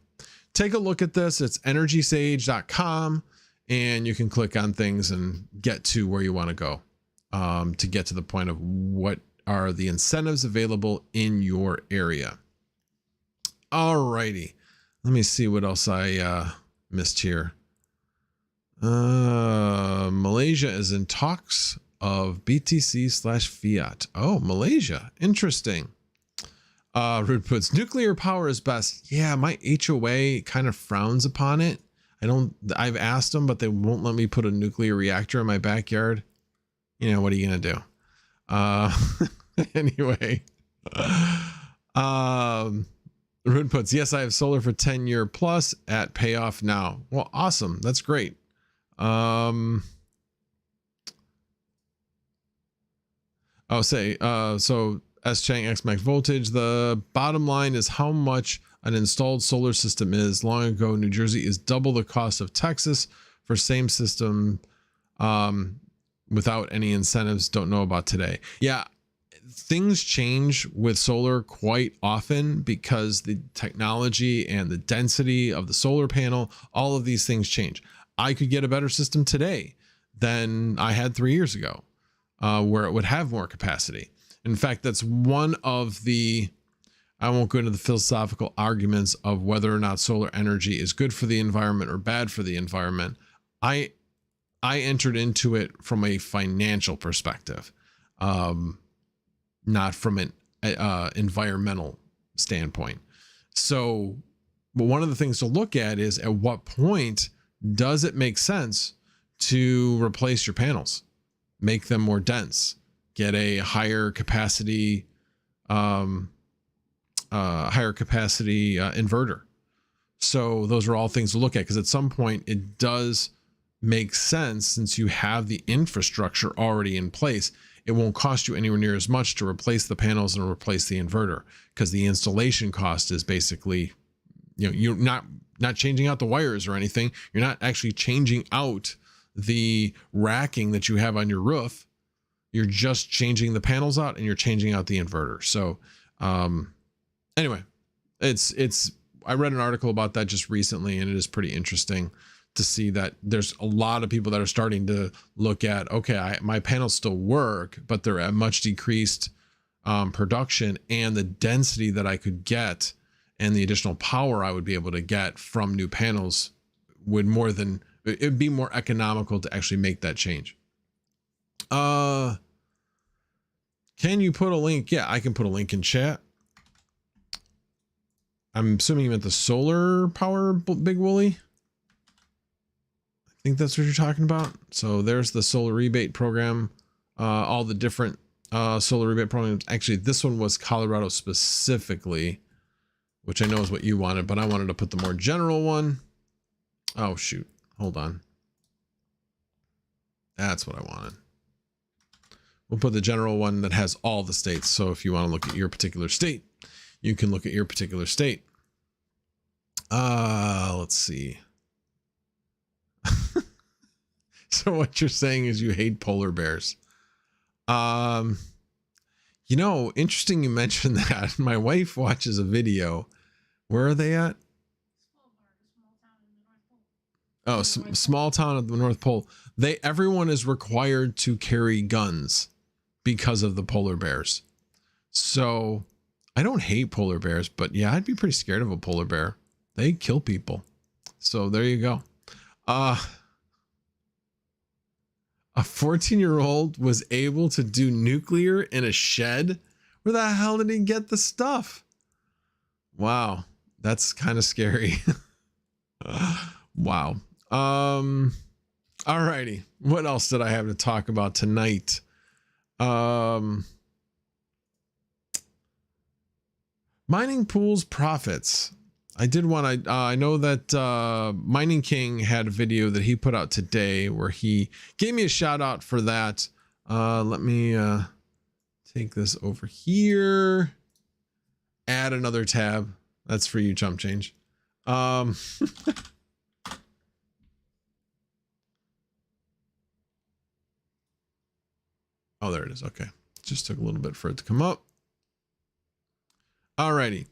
take a look at this. It's energysage.com. And you can click on things and get to where you want to go, to get to the point of what are the incentives available in your area. Alrighty, let me see what else I missed here. Malaysia is in talks of BTC/fiat. Oh, Malaysia, interesting. Rude puts nuclear power is best. Yeah, my HOA kind of frowns upon it. I've asked them, but they won't let me put a nuclear reactor in my backyard. You know, what are you going to do? Anyway, Rude puts, yes, I have solar for 10-year plus at payoff now. Well, awesome. That's great. So S Chang X max voltage. The bottom line is how much an installed solar system is. Long ago, New Jersey is double the cost of Texas for same system, without any incentives. Don't know about today. Yeah, things change with solar quite often because the technology and the density of the solar panel, all of these things change. I could get a better system today than I had 3 years ago, where it would have more capacity. In fact, that's one of the, I won't go into the philosophical arguments of whether or not solar energy is good for the environment or bad for the environment. I entered into it from a financial perspective, not from an environmental standpoint. So, but one of the things to look at is at what point does it make sense to replace your panels, make them more dense, get a higher capacity inverter. So those are all things to look at, because at some point it does make sense, since you have the infrastructure already in place. It won't cost you anywhere near as much to replace the panels and replace the inverter, because the installation cost is basically, you know, you're not changing out the wires or anything. You're not actually changing out the racking that you have on your roof. You're just changing the panels out and you're changing out the inverter. So anyway, I read an article about that just recently, and it is pretty interesting to see that there's a lot of people that are starting to look at, okay, my panels still work, but they're at much decreased production, and the density that I could get and the additional power I would be able to get from new panels would it'd be more economical to actually make that change. Can you put a link? Yeah, I can put a link in chat. I'm assuming you meant the solar power, Big Wooly. I think that's what you're talking about. So there's the solar rebate program, all the different solar rebate programs. Actually, this one was Colorado specifically, which I know is what you wanted, but I wanted to put the more general one. Oh, shoot. Hold on. That's what I wanted. We'll put the general one that has all the states. So if you want to look at your particular state, you can look at your particular state. Let's see. So what you're saying is you hate polar bears. Yeah, You know, interesting you mentioned that. My wife watches a video. Where are they at? Oh, small town at the North Pole. Everyone is required to carry guns because of the polar bears. So I don't hate polar bears, but yeah, I'd be pretty scared of a polar bear. They kill people. So there you go. A 14-year-old was able to do nuclear in a shed. Where the hell did he get the stuff? Wow, that's kind of scary. Wow. Alrighty. What else did I have to talk about tonight? Mining pools profits. I did one. I know that Mining King had a video that he put out today where he gave me a shout out for that. Let me take this over here. Add another tab. That's for you, Chump Change. Oh, there it is. Okay. Just took a little bit for it to come up. Alrighty.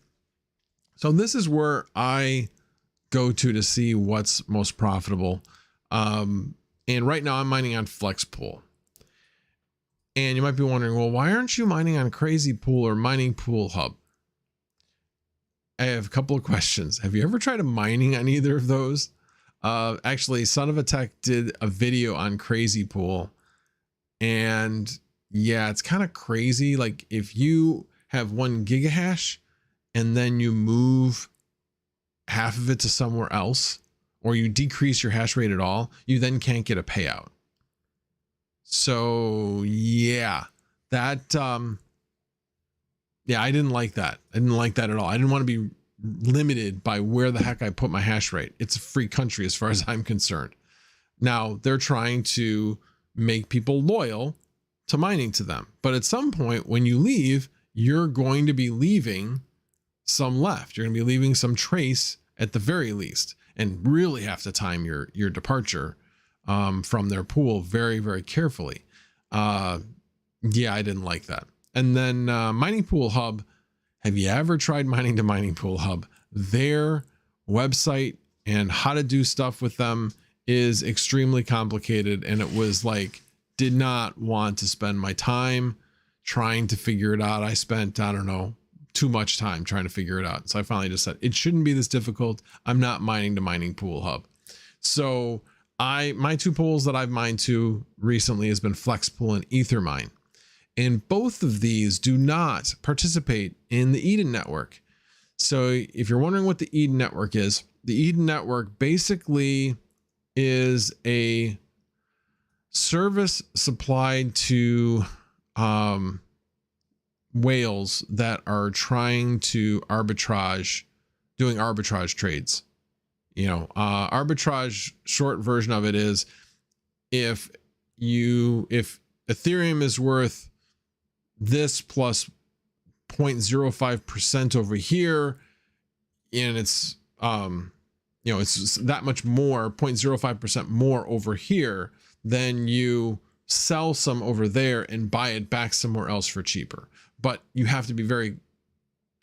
So this is where I go to see what's most profitable. And right now I'm mining on Flex Pool. And you might be wondering, well, why aren't you mining on Crazy Pool or Mining Pool Hub? I have a couple of questions. Have you ever tried mining on either of those? Actually, Son of a Tech did a video on Crazy Pool. And yeah, it's kind of crazy. Like if you have 1 gigahash and then you move half of it to somewhere else, or you decrease your hash rate at all, you then can't get a payout. So yeah, that, yeah, I didn't like that. I didn't like that at all. I didn't want to be limited by where the heck I put my hash rate. It's a free country as far as I'm concerned. Now they're trying to make people loyal to mining to them. But at some point when you leave, you're going to be leaving some left. You're going to be leaving some trace at the very least, and really have to time your departure from their pool very, very carefully. Yeah, I didn't like that. And then Mining Pool Hub. Have you ever tried mining to Mining Pool Hub? Their website and how to do stuff with them is extremely complicated, and it was like, did not want to spend my time trying to figure it out. I spent, I don't know, too much time trying to figure it out. So I finally just said, it shouldn't be this difficult. I'm not mining to Mining Pool Hub. So my 2 pools that I've mined to recently has been Flex Pool and Ethermine. And both of these do not participate in the Eden network. So if you're wondering what the Eden network is, the Eden network basically is a service supplied to whales that are trying to doing arbitrage trades. You know, arbitrage, short version of it is if Ethereum is worth this plus 0.05% over here, and it's you know, it's that much more, 0.05% more over here, then you sell some over there and buy it back somewhere else for cheaper. But you have to be you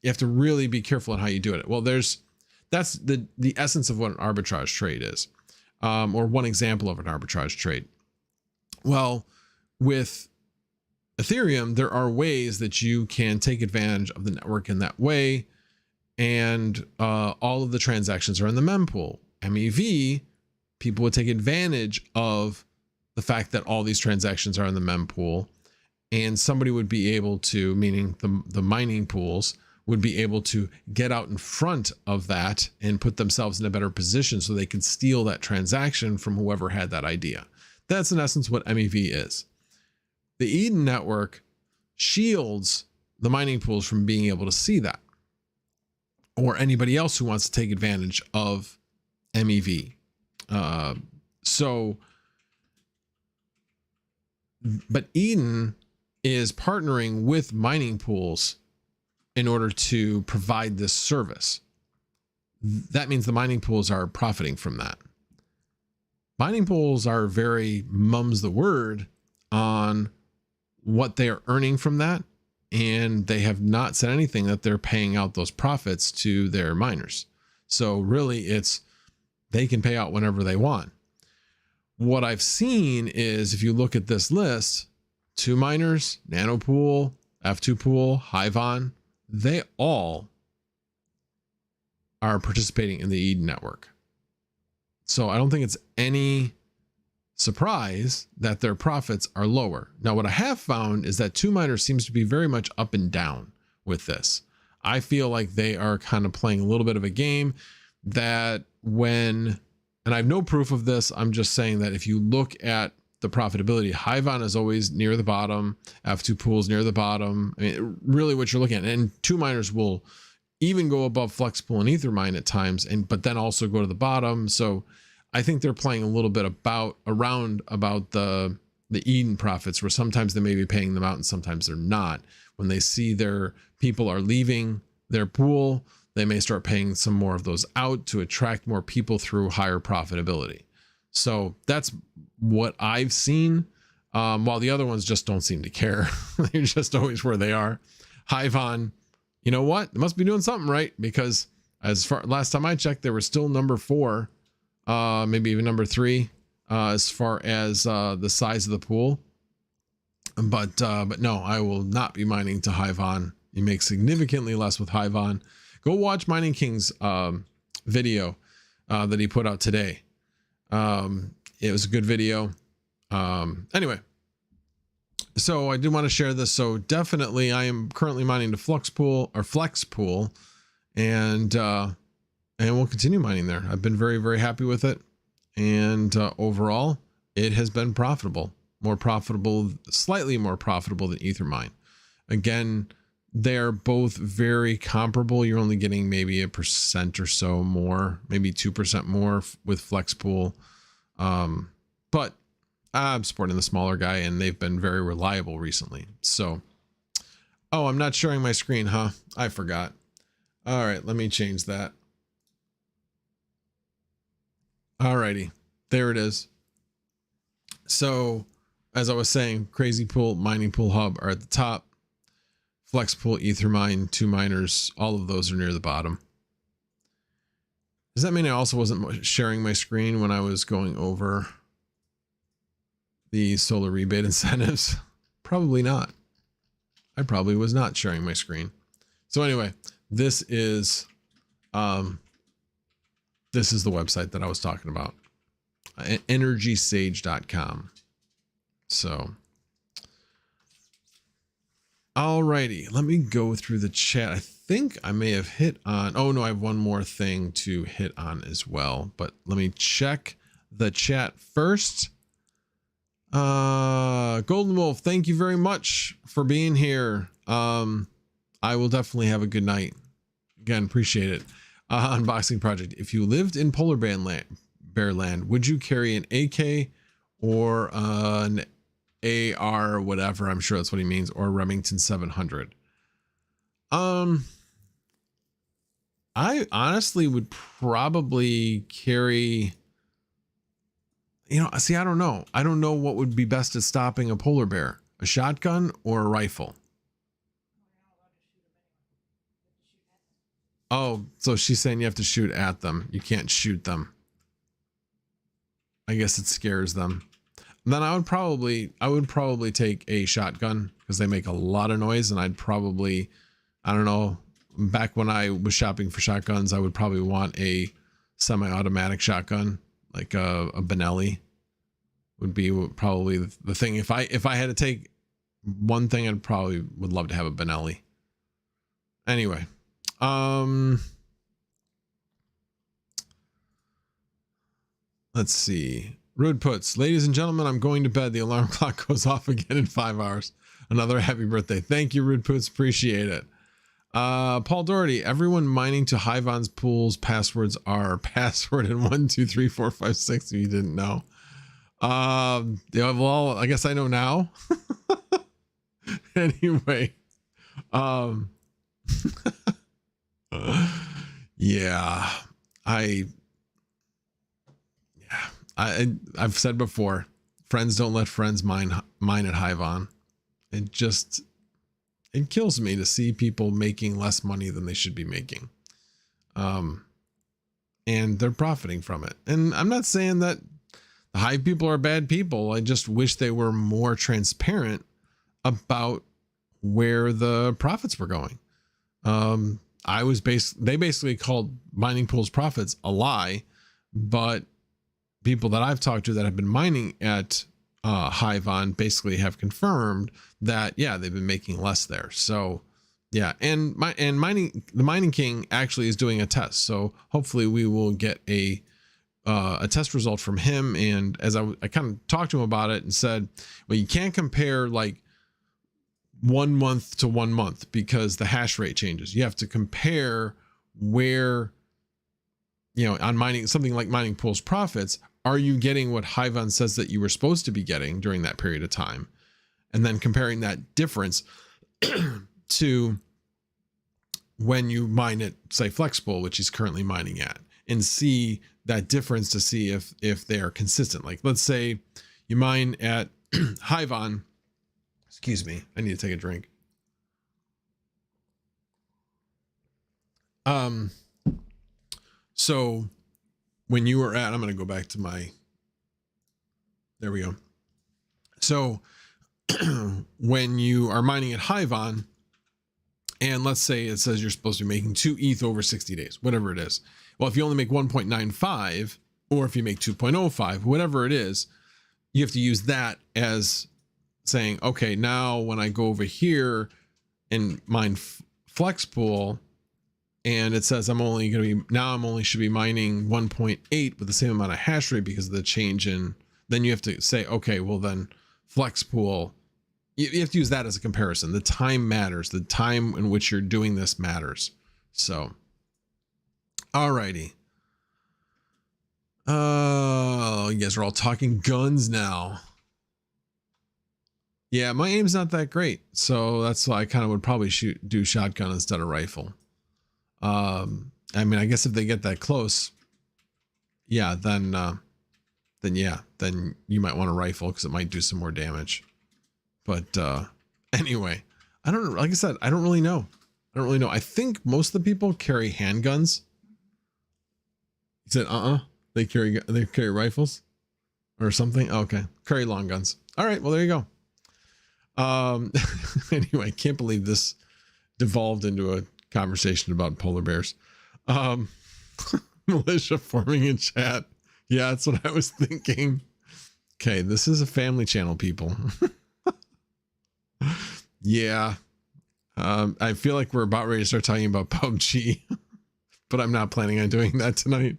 have to really be careful in how you do it. Well, that's the essence of what an arbitrage trade is, or one example of an arbitrage trade. Well, with Ethereum, there are ways that you can take advantage of the network in that way. And all of the transactions are in the mempool. MEV, people would take advantage of the fact that all these transactions are in the mempool, and somebody would be able to, meaning the mining pools, would be able to get out in front of that and put themselves in a better position so they can steal that transaction from whoever had that idea. That's in essence what MEV is. The Eden network shields the mining pools from being able to see that, or anybody else who wants to take advantage of MEV. But Eden is partnering with mining pools in order to provide this service. That means the mining pools are profiting from that. Mining pools are very mum's the word on what they are earning from that. and they have not said anything that they're paying out those profits to their miners. So really it's, they can pay out whenever they want. What I've seen is, if you look at this list, 2 miners, Nanopool, F2 Pool, Hivon, they all are participating in the Eden network. So I don't think it's any surprise that their profits are lower. Now, what I have found is that 2 miners seems to be very much up and down with this. I feel like they are kind of playing a little bit of a game that when, and I have no proof of this, I'm just saying that if you look at the profitability, Hivon is always near the bottom, F2 Pool is near the bottom. I mean, really what you're looking at, and 2 miners will even go above Flux Pool and Ethermine at times, but then also go to the bottom. So I think they're playing a little bit around about the Eden profits, where sometimes they may be paying them out and sometimes they're not. When they see their people are leaving their pool, they may start paying some more of those out to attract more people through higher profitability. So that's what I've seen. While the other ones just don't seem to care. They're just always where they are. Hivon, you know what? They must be doing something right, because last time I checked, they were still number 4, maybe even number 3, as far as the size of the pool. But no, I will not be mining to Hivon. You make significantly less with Hivon. Go watch Mining King's video that he put out today. It was a good video. Anyway, so I did want to share this. So definitely I am currently mining to Flux Pool or Flex Pool, and we'll continue mining there. I've been very, very happy with it. And overall, it has been profitable, slightly more profitable than Ethermine. Again, they're both very comparable. You're only getting maybe 1% or so more, maybe 2% more with Flex Pool. But I'm supporting the smaller guy, and they've been very reliable recently. So, oh, I'm not sharing my screen, huh? I forgot. All right, let me change that. Alrighty, there it is. So, as I was saying, Crazy Pool, Mining Pool Hub are at the top. Flex Pool, Ethermine, 2 miners, all of those are near the bottom. Does that mean I also wasn't sharing my screen when I was going over the solar rebate incentives? Probably not. I probably was not sharing my screen. So anyway, this is the website that I was talking about, energysage.com. So, alrighty, let me go through the chat. I think I may have hit on, oh no, I have one more thing to hit on as well, but let me check the chat first. Golden Wolf, thank you very much for being here. I will definitely have a good night. Again, appreciate it. Unboxing project. If you lived in polar bear land, would you carry an AK or an AR, whatever? I'm sure that's what he means, or Remington 700. I honestly would probably carry, you know, see, I don't know. I don't know what would be best at stopping a polar bear, a shotgun or a rifle. Oh, so she's saying you have to shoot at them. You can't shoot them. I guess it scares them. And then I would probably take a shotgun, because they make a lot of noise, and I'd probably, I don't know, back when I was shopping for shotguns, I would probably want a semi-automatic shotgun, like a Benelli would be probably the thing. If I had to take one thing, I'd probably would love to have a Benelli. Anyway, let's see. Rude puts, ladies and gentlemen, I'm going to bed. The alarm clock goes off again in 5 hours. Another happy birthday. Thank you, Rude puts. Appreciate it. Paul Doherty, everyone mining to Hivon's pools passwords are password and 1 2 3 4 5 6. If you didn't know. Yeah, well, I guess I know now. Anyway, yeah, I've said before, friends don't let friends mine at Hivon. it kills me to see people making less money than they should be making. And they're profiting from it. And I'm not saying that the Hive people are bad people. I just wish they were more transparent about where the profits were going. They basically called mining pools profits a lie, but people that I've talked to that have been mining at Hive basically have confirmed that, yeah, they've been making less there. So yeah, and the Mining King actually is doing a test. So hopefully we will get a test result from him. And as I kind of talked to him about it and said, well, you can't compare like 1 month to 1 month because the hash rate changes. You have to compare where, on mining, something like mining pools profits, are you getting what Hive says that you were supposed to be getting during that period of time? And then comparing that difference to when you mine at, say, Flexpool, which he's currently mining at, and see that difference to see if they are consistent. Like, let's say you mine at Hive. Excuse me, I need to take a drink. So when you were at, I'm going to go back to there we go. So when you are mining at Hive, and let's say it says you're supposed to be making 2 ETH over 60 days, whatever it is. Well, if you only make 1.95, or if you make 2.05, whatever it is, you have to use that as saying, okay, now when I go over here and mine Flexpool, and it says I'm only should be mining 1.8 with the same amount of hash rate because of the change in, then you have to say, okay, well then Flexpool, you have to use that as a comparison. The time matters. The time in which you're doing this matters. So, alrighty. You guys are all talking guns now. Yeah, my aim's not that great, so that's why I kind of would probably do shotgun instead of rifle. I mean, I guess if they get that close, yeah, then you might want a rifle because it might do some more damage. But anyway, I don't know. Like I said, I don't really know. I think most of the people carry handguns. He said, they carry rifles or something. Oh, okay, carry long guns. All right, well there you go. Anyway, can't believe this devolved into a conversation about polar bears. Militia forming in chat. Yeah, that's what I was thinking. Okay, this is a family channel, people. Yeah. I feel like we're about ready to start talking about PUBG, but I'm not planning on doing that tonight.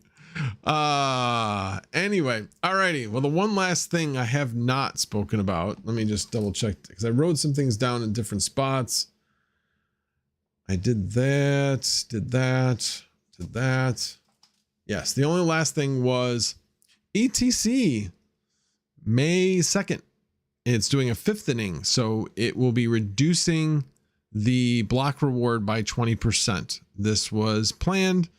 Anyway, alrighty. Well, the one last thing I have not spoken about, let me just double check because I wrote some things down in different spots. I did that. Yes, the only last thing was ETC May 2nd. It's doing a fifthening, so it will be reducing the block reward by 20%. This was planned,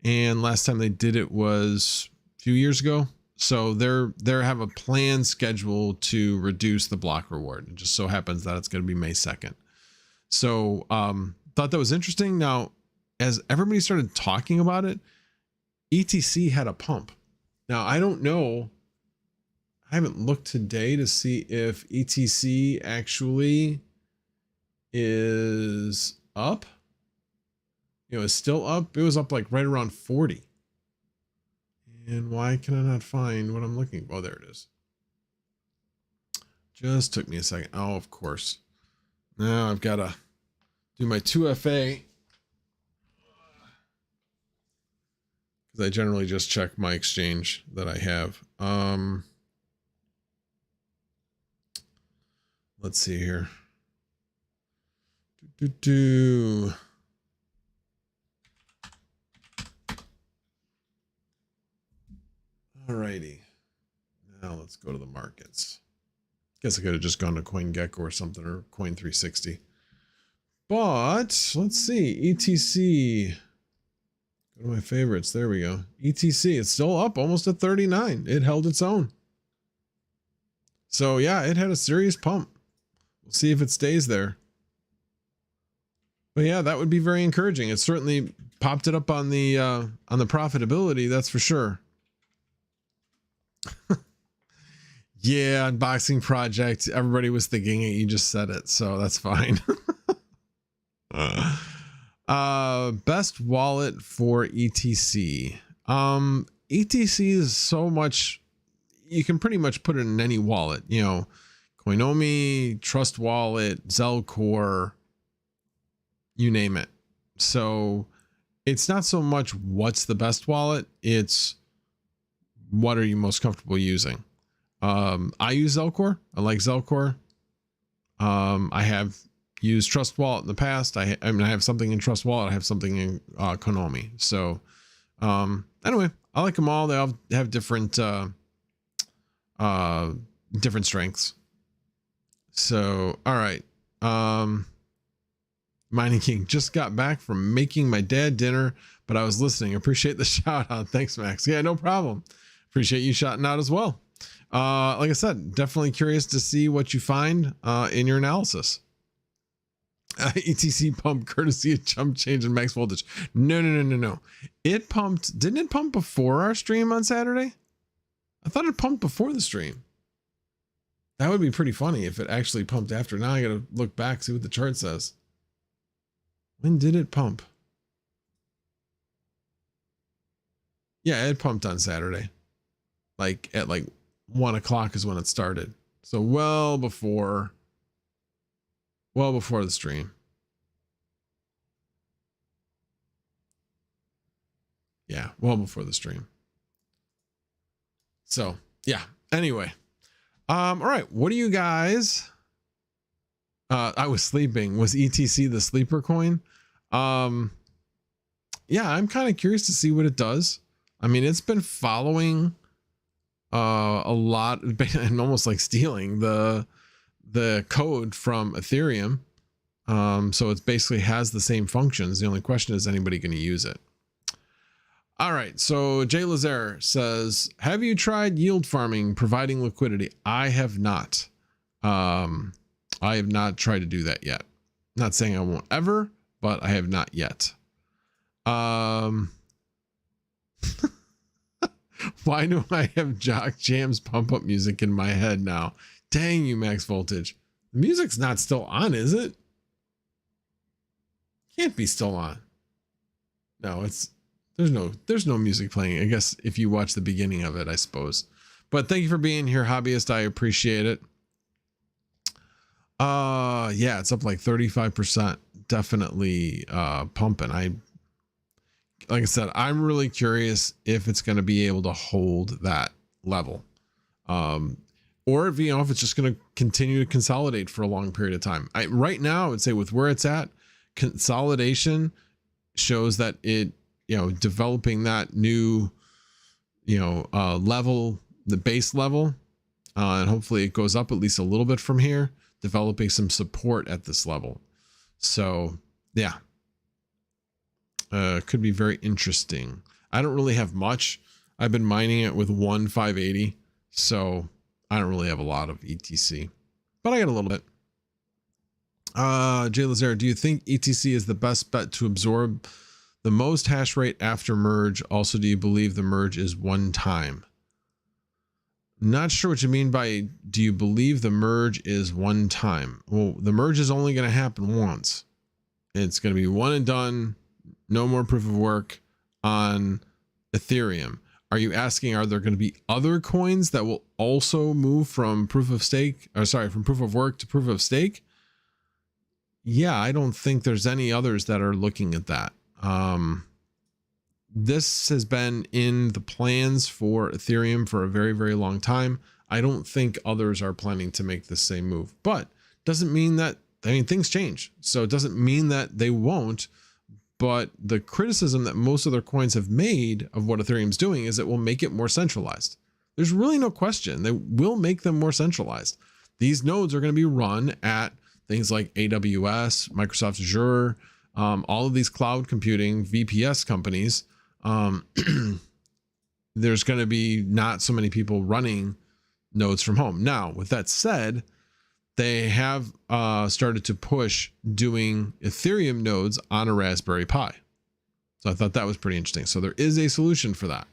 and last time they did it was a few years ago. So they have a planned schedule to reduce the block reward. It just so happens that it's going to be May 2nd. So thought that was interesting. Now, as everybody started talking about it, ETC had a pump. Now, I don't know. I haven't looked today to see if ETC actually is up. It's still up. It was up like right around 40. And why can I not find what I'm looking for? Oh, there it is. Just took me a second. Oh, of course. Now I've got to do my 2FA. Because I generally just check my exchange that I have. Let's see here. Alrighty. Now let's go to the markets. Guess I could have just gone to CoinGecko or something, or Coin360. But let's see. ETC. Go to my favorites. There we go. ETC. It's still up almost at 39. It held its own. So yeah, it had a serious pump. We'll see if it stays there. But yeah, that would be very encouraging. It certainly popped it up on the profitability, that's for sure. Yeah, unboxing project. Everybody was thinking it. You just said it, so that's fine. Best wallet for ETC. ETC is so much, you can pretty much put it in any wallet, you know, Koinly, Trust Wallet, Zelcore, you name it. So it's not so much what's the best wallet, it's what are you most comfortable using. I use Zelcore. I like Zelcore. I have used Trust Wallet in the past. I mean, I have something in Trust Wallet. I have something in Koinly. So anyway, I like them all. They all have different different strengths. So all right. Mining King, just got back from making my dad dinner, but I was listening. Appreciate the shout out. Thanks, Max. Yeah, no problem. Appreciate you shouting out as well. Like I said, definitely curious to see what you find in your analysis. ETC pump courtesy of jump change and max voltage. No. It pumped. Didn't it pump before our stream on Saturday? I thought it pumped before the stream. That would be pretty funny if it actually pumped after. Now I gotta look back, see what the chart says. When did it pump? Yeah, it pumped on Saturday. Like at like 1 o'clock is when it started. So well before the stream. Yeah, well before the stream. So yeah, anyway. All right, what do you guys? I was sleeping. Was ETC the sleeper coin? Yeah, I'm kind of curious to see what it does. I mean, it's been following a lot and almost like stealing the code from Ethereum. So it basically has the same functions. The only question is anybody going to use it? All right. So Jay Lazare says, have you tried yield farming, providing liquidity? I have not. I have not tried to do that yet. Not saying I won't ever, but I have not yet. Why do I have Jock Jam's pump up music in my head now? Dang you, Max Voltage. The music's not still on, is it? Can't be still on. No, there's no music playing. I guess if you watch the beginning of it, I suppose. But thank you for being here, hobbyist. I appreciate it. Yeah, it's up like 35%. Definitely pumping. Like I said, I'm really curious if it's going to be able to hold that level. Or if, you know, if it's just going to continue to consolidate for a long period of time. Right now, I would say with where it's at, consolidation shows that it, you know, developing that new, you know, level, the base level, and hopefully it goes up at least a little bit from here, developing some support at this level. So yeah, could be very interesting. I don't really have much. I've been mining it with 1.580, so I don't really have a lot of ETC, but I got a little bit. Jay Lazare, do you think ETC is the best bet to absorb the most hash rate after merge? Also, do you believe the merge is one time? Not sure what you mean by do you believe the merge is one time? Well, the merge is only going to happen once. It's going to be one and done. No more proof of work on Ethereum. Are you asking, are there going to be other coins that will also move from proof of stake, or sorry, from proof of work to proof of stake? Yeah, I don't think there's any others that are looking at that. This has been in the plans for Ethereum for a very, very long time. I don't think others are planning to make the same move, but doesn't mean that, I mean, things change. So it doesn't mean that they won't, but the criticism that most other coins have made of what Ethereum's doing is it will make it more centralized. There's really no question. They will make them more centralized. These nodes are going to be run at things like AWS, Microsoft Azure, all of these cloud computing VPS companies. There's going to be not so many people running nodes from home. Now, with that said, they have started to push doing Ethereum nodes on a Raspberry Pi. So I thought that was pretty interesting. So there is a solution for that.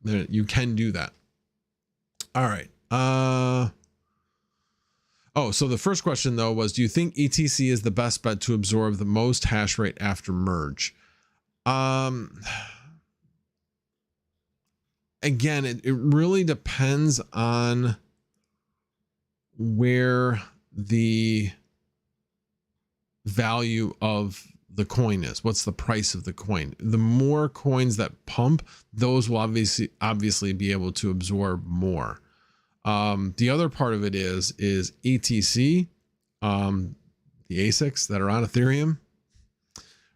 You can do that. All right. Oh, so the first question though was, do you think ETC is the best bet to absorb the most hash rate after merge? Again, it really depends on where the value of the coin is. What's the price of the coin? The more coins that pump, those will obviously be able to absorb more. The other part of it is ETC, the ASICs that are on Ethereum.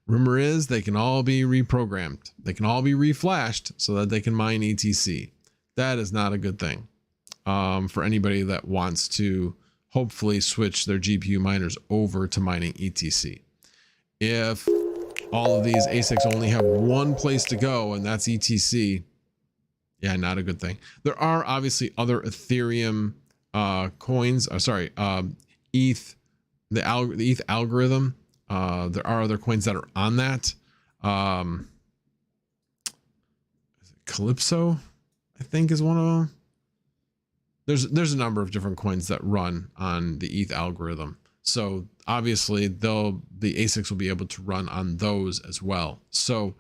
Rumor is they can all be reprogrammed. They can all be reflashed so that they can mine ETC. That is not a good thing for anybody that wants to hopefully switch their GPU miners over to mining ETC. If all of these ASICs only have one place to go, and that's ETC, yeah, not a good thing. There are obviously other Ethereum coins. ETH, the ETH algorithm. There are other coins that are on that. Calypso, I think, is one of them. There's a number of different coins that run on the ETH algorithm. So obviously the ASICs will be able to run on those as well. So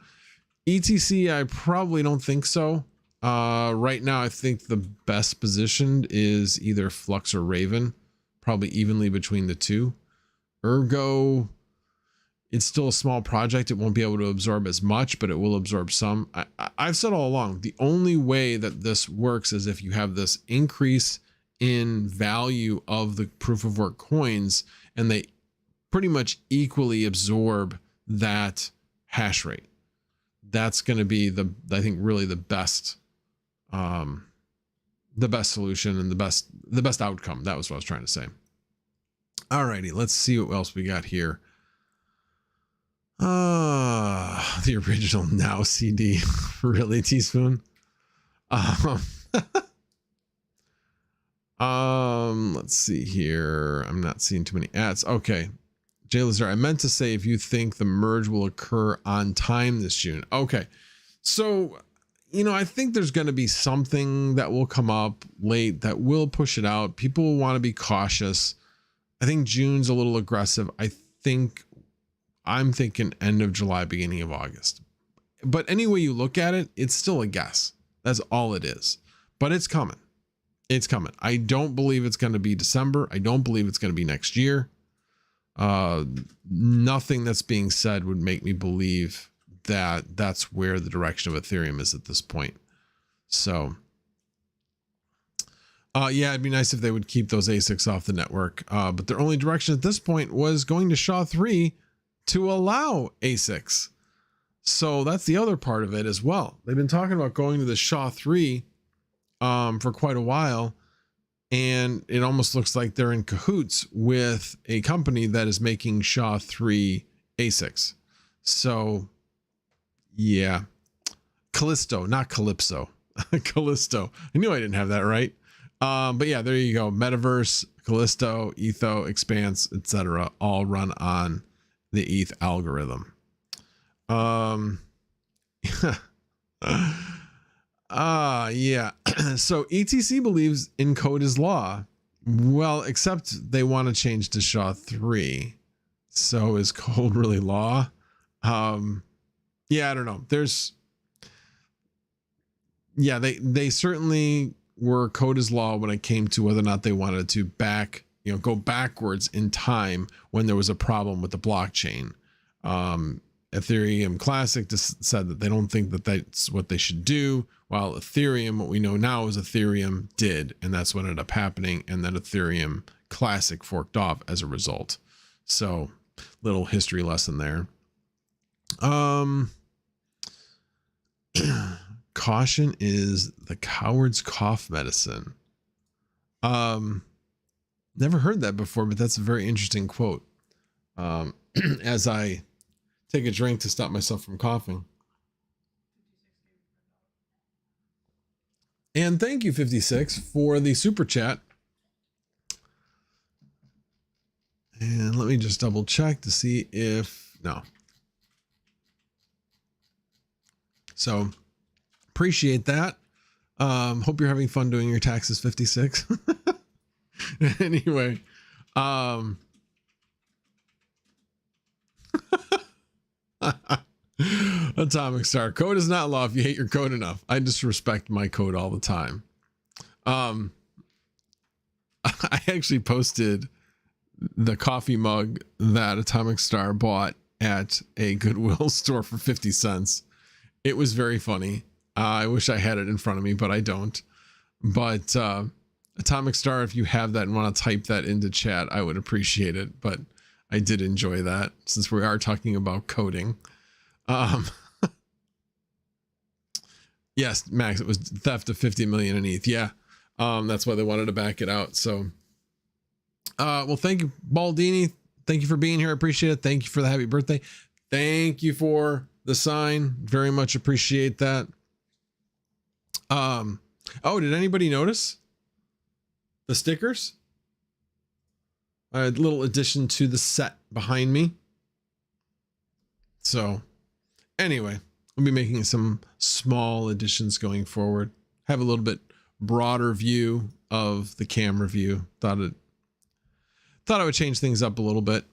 ETC, I probably don't think so. Right now, I think the best positioned is either Flux or Raven, probably evenly between the two. Ergo, it's still a small project. It won't be able to absorb as much, but it will absorb some. I've said all along, the only way that this works is if you have this increase in value of the proof of work coins, and they pretty much equally absorb that hash rate. That's going to be I think really the best solution and the best outcome. That was what I was trying to say. Alrighty, let's see what else we got here. The original Now CD. Really, Teaspoon? Let's see here. I'm not seeing too many ads. Okay. Jay Lazar, I meant to say if you think the merge will occur on time this June. Okay. So, I think there's going to be something that will come up late that will push it out. People will want to be cautious. I think June's a little aggressive. I'm thinking end of July, beginning of August. But any way you look at it, it's still a guess. That's all it is. But it's coming. It's coming. I don't believe it's going to be December. I don't believe it's going to be next year. Nothing that's being said would make me believe that that's where the direction of Ethereum is at this point. So, yeah, it'd be nice if they would keep those ASICs off the network. But their only direction at this point was going to SHA-3 to allow ASICs. So that's the other part of it as well. They've been talking about going to the SHA-3 for quite a while, and it almost looks like they're in cahoots with a company that is making SHA-3 ASICs. So yeah, Callisto, not Calypso. Callisto. I knew I didn't have that right. But yeah, there you go. Metaverse, Callisto, Etho, Expanse, etc. all run on the ETH algorithm. Yeah. So ETC believes in code is law. Well, except they want to change to SHA-3. So is code really law? Yeah, I don't know. They certainly were code is law when it came to whether or not they wanted to go backwards in time when there was a problem with the blockchain. Ethereum Classic just said that they don't think that that's what they should do, while Ethereum, what we know now is Ethereum did, and that's what ended up happening, and then Ethereum Classic forked off as a result. So, little history lesson there. Caution is the coward's cough medicine. Never heard that before, but that's a very interesting quote. As I take a drink to stop myself from coughing. And thank you, 56, for the super chat. And let me just double check to see if no. So appreciate that. Hope you're having fun doing your taxes 56. Anyway, Atomic Star, code is not law if you hate your code enough. I disrespect my code all the time. I actually posted the coffee mug that Atomic Star bought at a Goodwill store for 50 cents. It was very funny. I wish I had it in front of me, but I don't. But Atomic Star, if you have that and want to type that into chat, I would appreciate it. But I did enjoy that since we are talking about coding. Yes, Max, it was theft of 50 million in ETH. Yeah. That's why they wanted to back it out. So, well, thank you, Baldini. Thank you for being here. I appreciate it. Thank you for the happy birthday. Thank you for the sign. Very much appreciate that. Oh, did anybody notice the stickers? A little addition to the set behind me. So anyway, we'll be making some small additions going forward. Have a little bit broader view of the camera view. Thought I would change things up a little bit.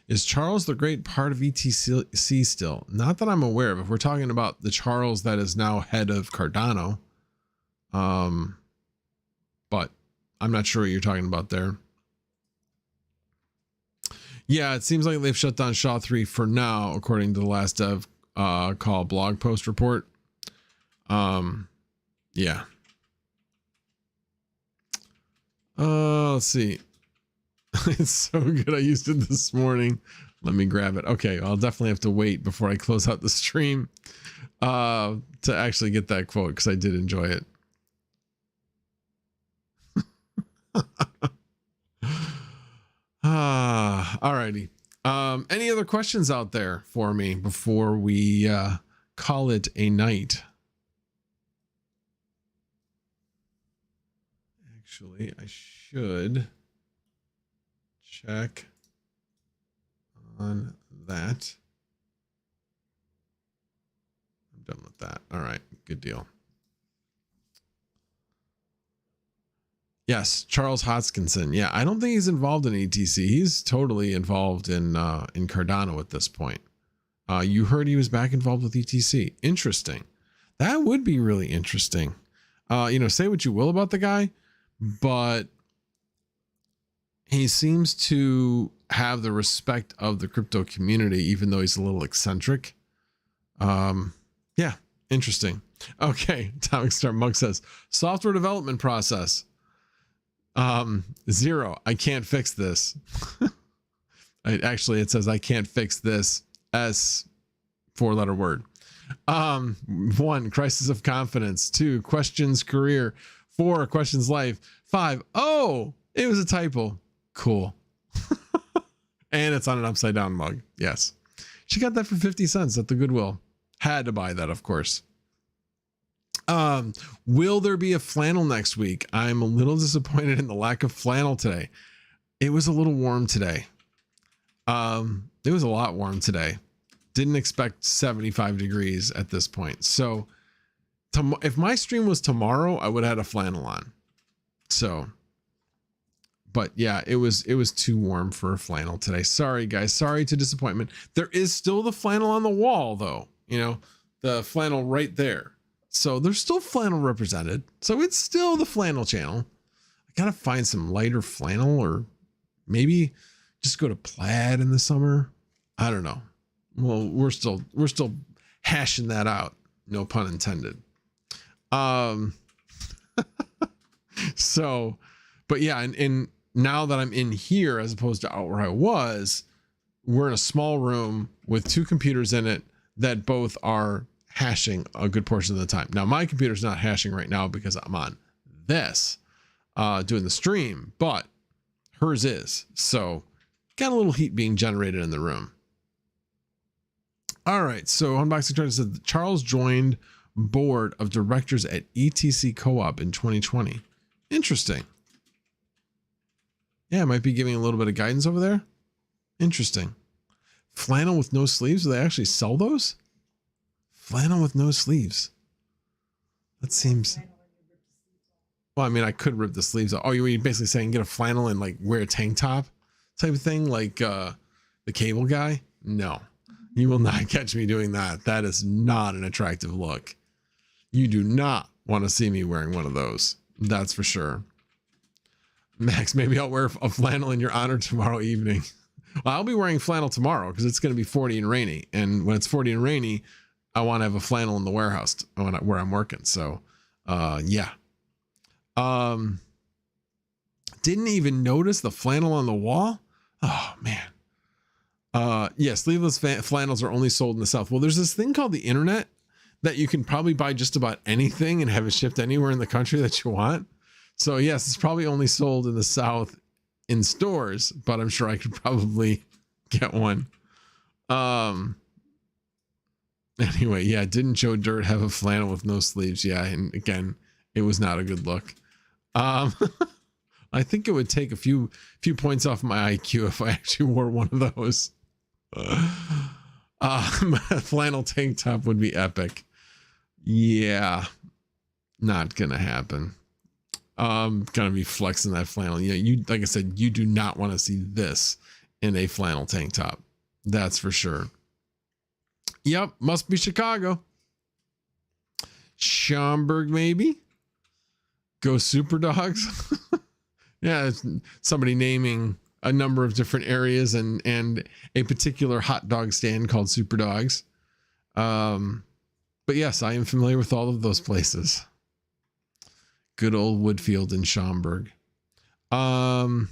Is Charles the Great part of ETC still? Not that I'm aware of. If we're talking about the Charles that is now head of Cardano, but I'm not sure what you're talking about there. Yeah, it seems like they've shut down SHA-3 for now, according to the last dev call blog post report. Yeah. Let's see. It's so good. I used it this morning. Let me grab it. Okay, I'll definitely have to wait before I close out the stream to actually get that quote because I did enjoy it. Alrighty. Any other questions out there for me before we call it a night? Actually, I should check on that. I'm done with that. All right, good deal. Yes, Charles Hoskinson. Yeah, I don't think he's involved in ETC. He's totally involved in Cardano at this point. You heard he was back involved with ETC. Interesting. That would be really interesting. You know, say what you will about the guy, but he seems to have the respect of the crypto community, even though he's a little eccentric. Yeah, interesting. Okay, Atomic Star Mug says, software development process. 0. I can't fix this. Actually, it says I can't fix this. S 4-letter word. 1, crisis of confidence. 2, questions career. 4, questions life. 5, oh, it was a typo. Cool. And it's on an upside down mug. Yes. She got that for 50 cents at the Goodwill. Had to buy that, of course. Will there be a flannel next week? I'm a little disappointed in the lack of flannel today. It was a little warm today. It was a lot warm today. Didn't expect 75 degrees at this point. So if my stream was tomorrow, I would have had a flannel on. So, but yeah, it was too warm for a flannel today. Sorry guys. Sorry to disappointment. There is still the flannel on the wall though. You know, the flannel right there. So there's still flannel represented. So it's still the flannel channel. I gotta find some lighter flannel or maybe just go to plaid in the summer. I don't know. Well, we're still hashing that out. No pun intended. So, but yeah, and now that I'm in here as opposed to out where I was, we're in a small room with 2 computers in it that both are hashing a good portion of the time. Now my computer's not hashing right now because I'm on this doing the stream, but hers is. So got a little heat being generated in the room. All right. So Unboxing Charger said Charles joined board of directors at ETC Co-op in 2020. Interesting. Yeah, it might be giving a little bit of guidance over there. Interesting. Flannel with no sleeves. Do they actually sell those? Flannel with no sleeves. That seems... Well, I mean, I could rip the sleeves off. Oh, you're basically saying get a flannel and like wear a tank top type of thing, like the cable guy? No, you will not catch me doing that. That is not an attractive look. You do not want to see me wearing one of those. That's for sure. Max, maybe I'll wear a flannel in your honor tomorrow evening. Well, I'll be wearing flannel tomorrow because it's going to be 40 and rainy. And when it's 40 and rainy, I want to have a flannel in the warehouse where I'm working. So, yeah. Didn't even notice the flannel on the wall. Oh man. Yeah, sleeveless flannels are only sold in the South. Well, there's this thing called the internet that you can probably buy just about anything and have it shipped anywhere in the country that you want. So yes, it's probably only sold in the South in stores, but I'm sure I could probably get one. Anyway, yeah, didn't Joe Dirt have a flannel with no sleeves? Yeah, and again, it was not a good look. I think it would take a few points off my IQ if I actually wore one of those. A flannel tank top would be epic. Yeah, not gonna happen. Gonna be flexing that flannel. Yeah, you, like I said, you do not want to see this in a flannel tank top. That's for sure. Yep, must be Chicago. Schaumburg, maybe. Go Super Dogs. Yeah, it's somebody naming a number of different areas and a particular hot dog stand called Super Dogs. But yes, I am familiar with all of those places. Good old Woodfield and Schaumburg. I'm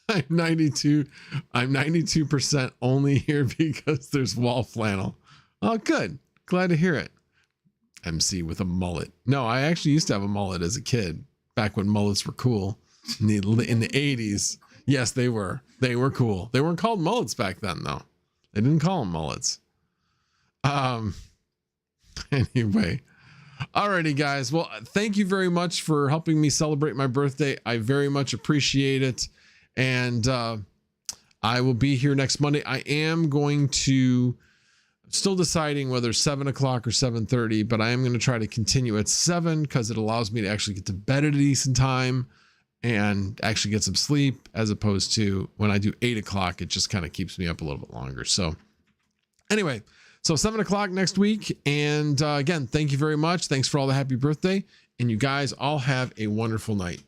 92% only here because there's wall flannel. Oh, good. Glad to hear it. MC with a mullet. No, I actually used to have a mullet as a kid, back when mullets were cool in the 80s. Yes, they were. They were cool. They weren't called mullets back then, though. They didn't call them mullets. Anyway. Alrighty, guys. Well, thank you very much for helping me celebrate my birthday. I very much appreciate it. And I will be here next Monday. I am going to... Still deciding whether 7 o'clock or 7:30, but I am going to try to continue at 7 because it allows me to actually get to bed at a decent time and actually get some sleep, as opposed to when I do 8 o'clock, it just kind of keeps me up a little bit longer. So anyway, so 7 o'clock next week. And again, thank you very much. Thanks for all the happy birthday. And you guys all have a wonderful night.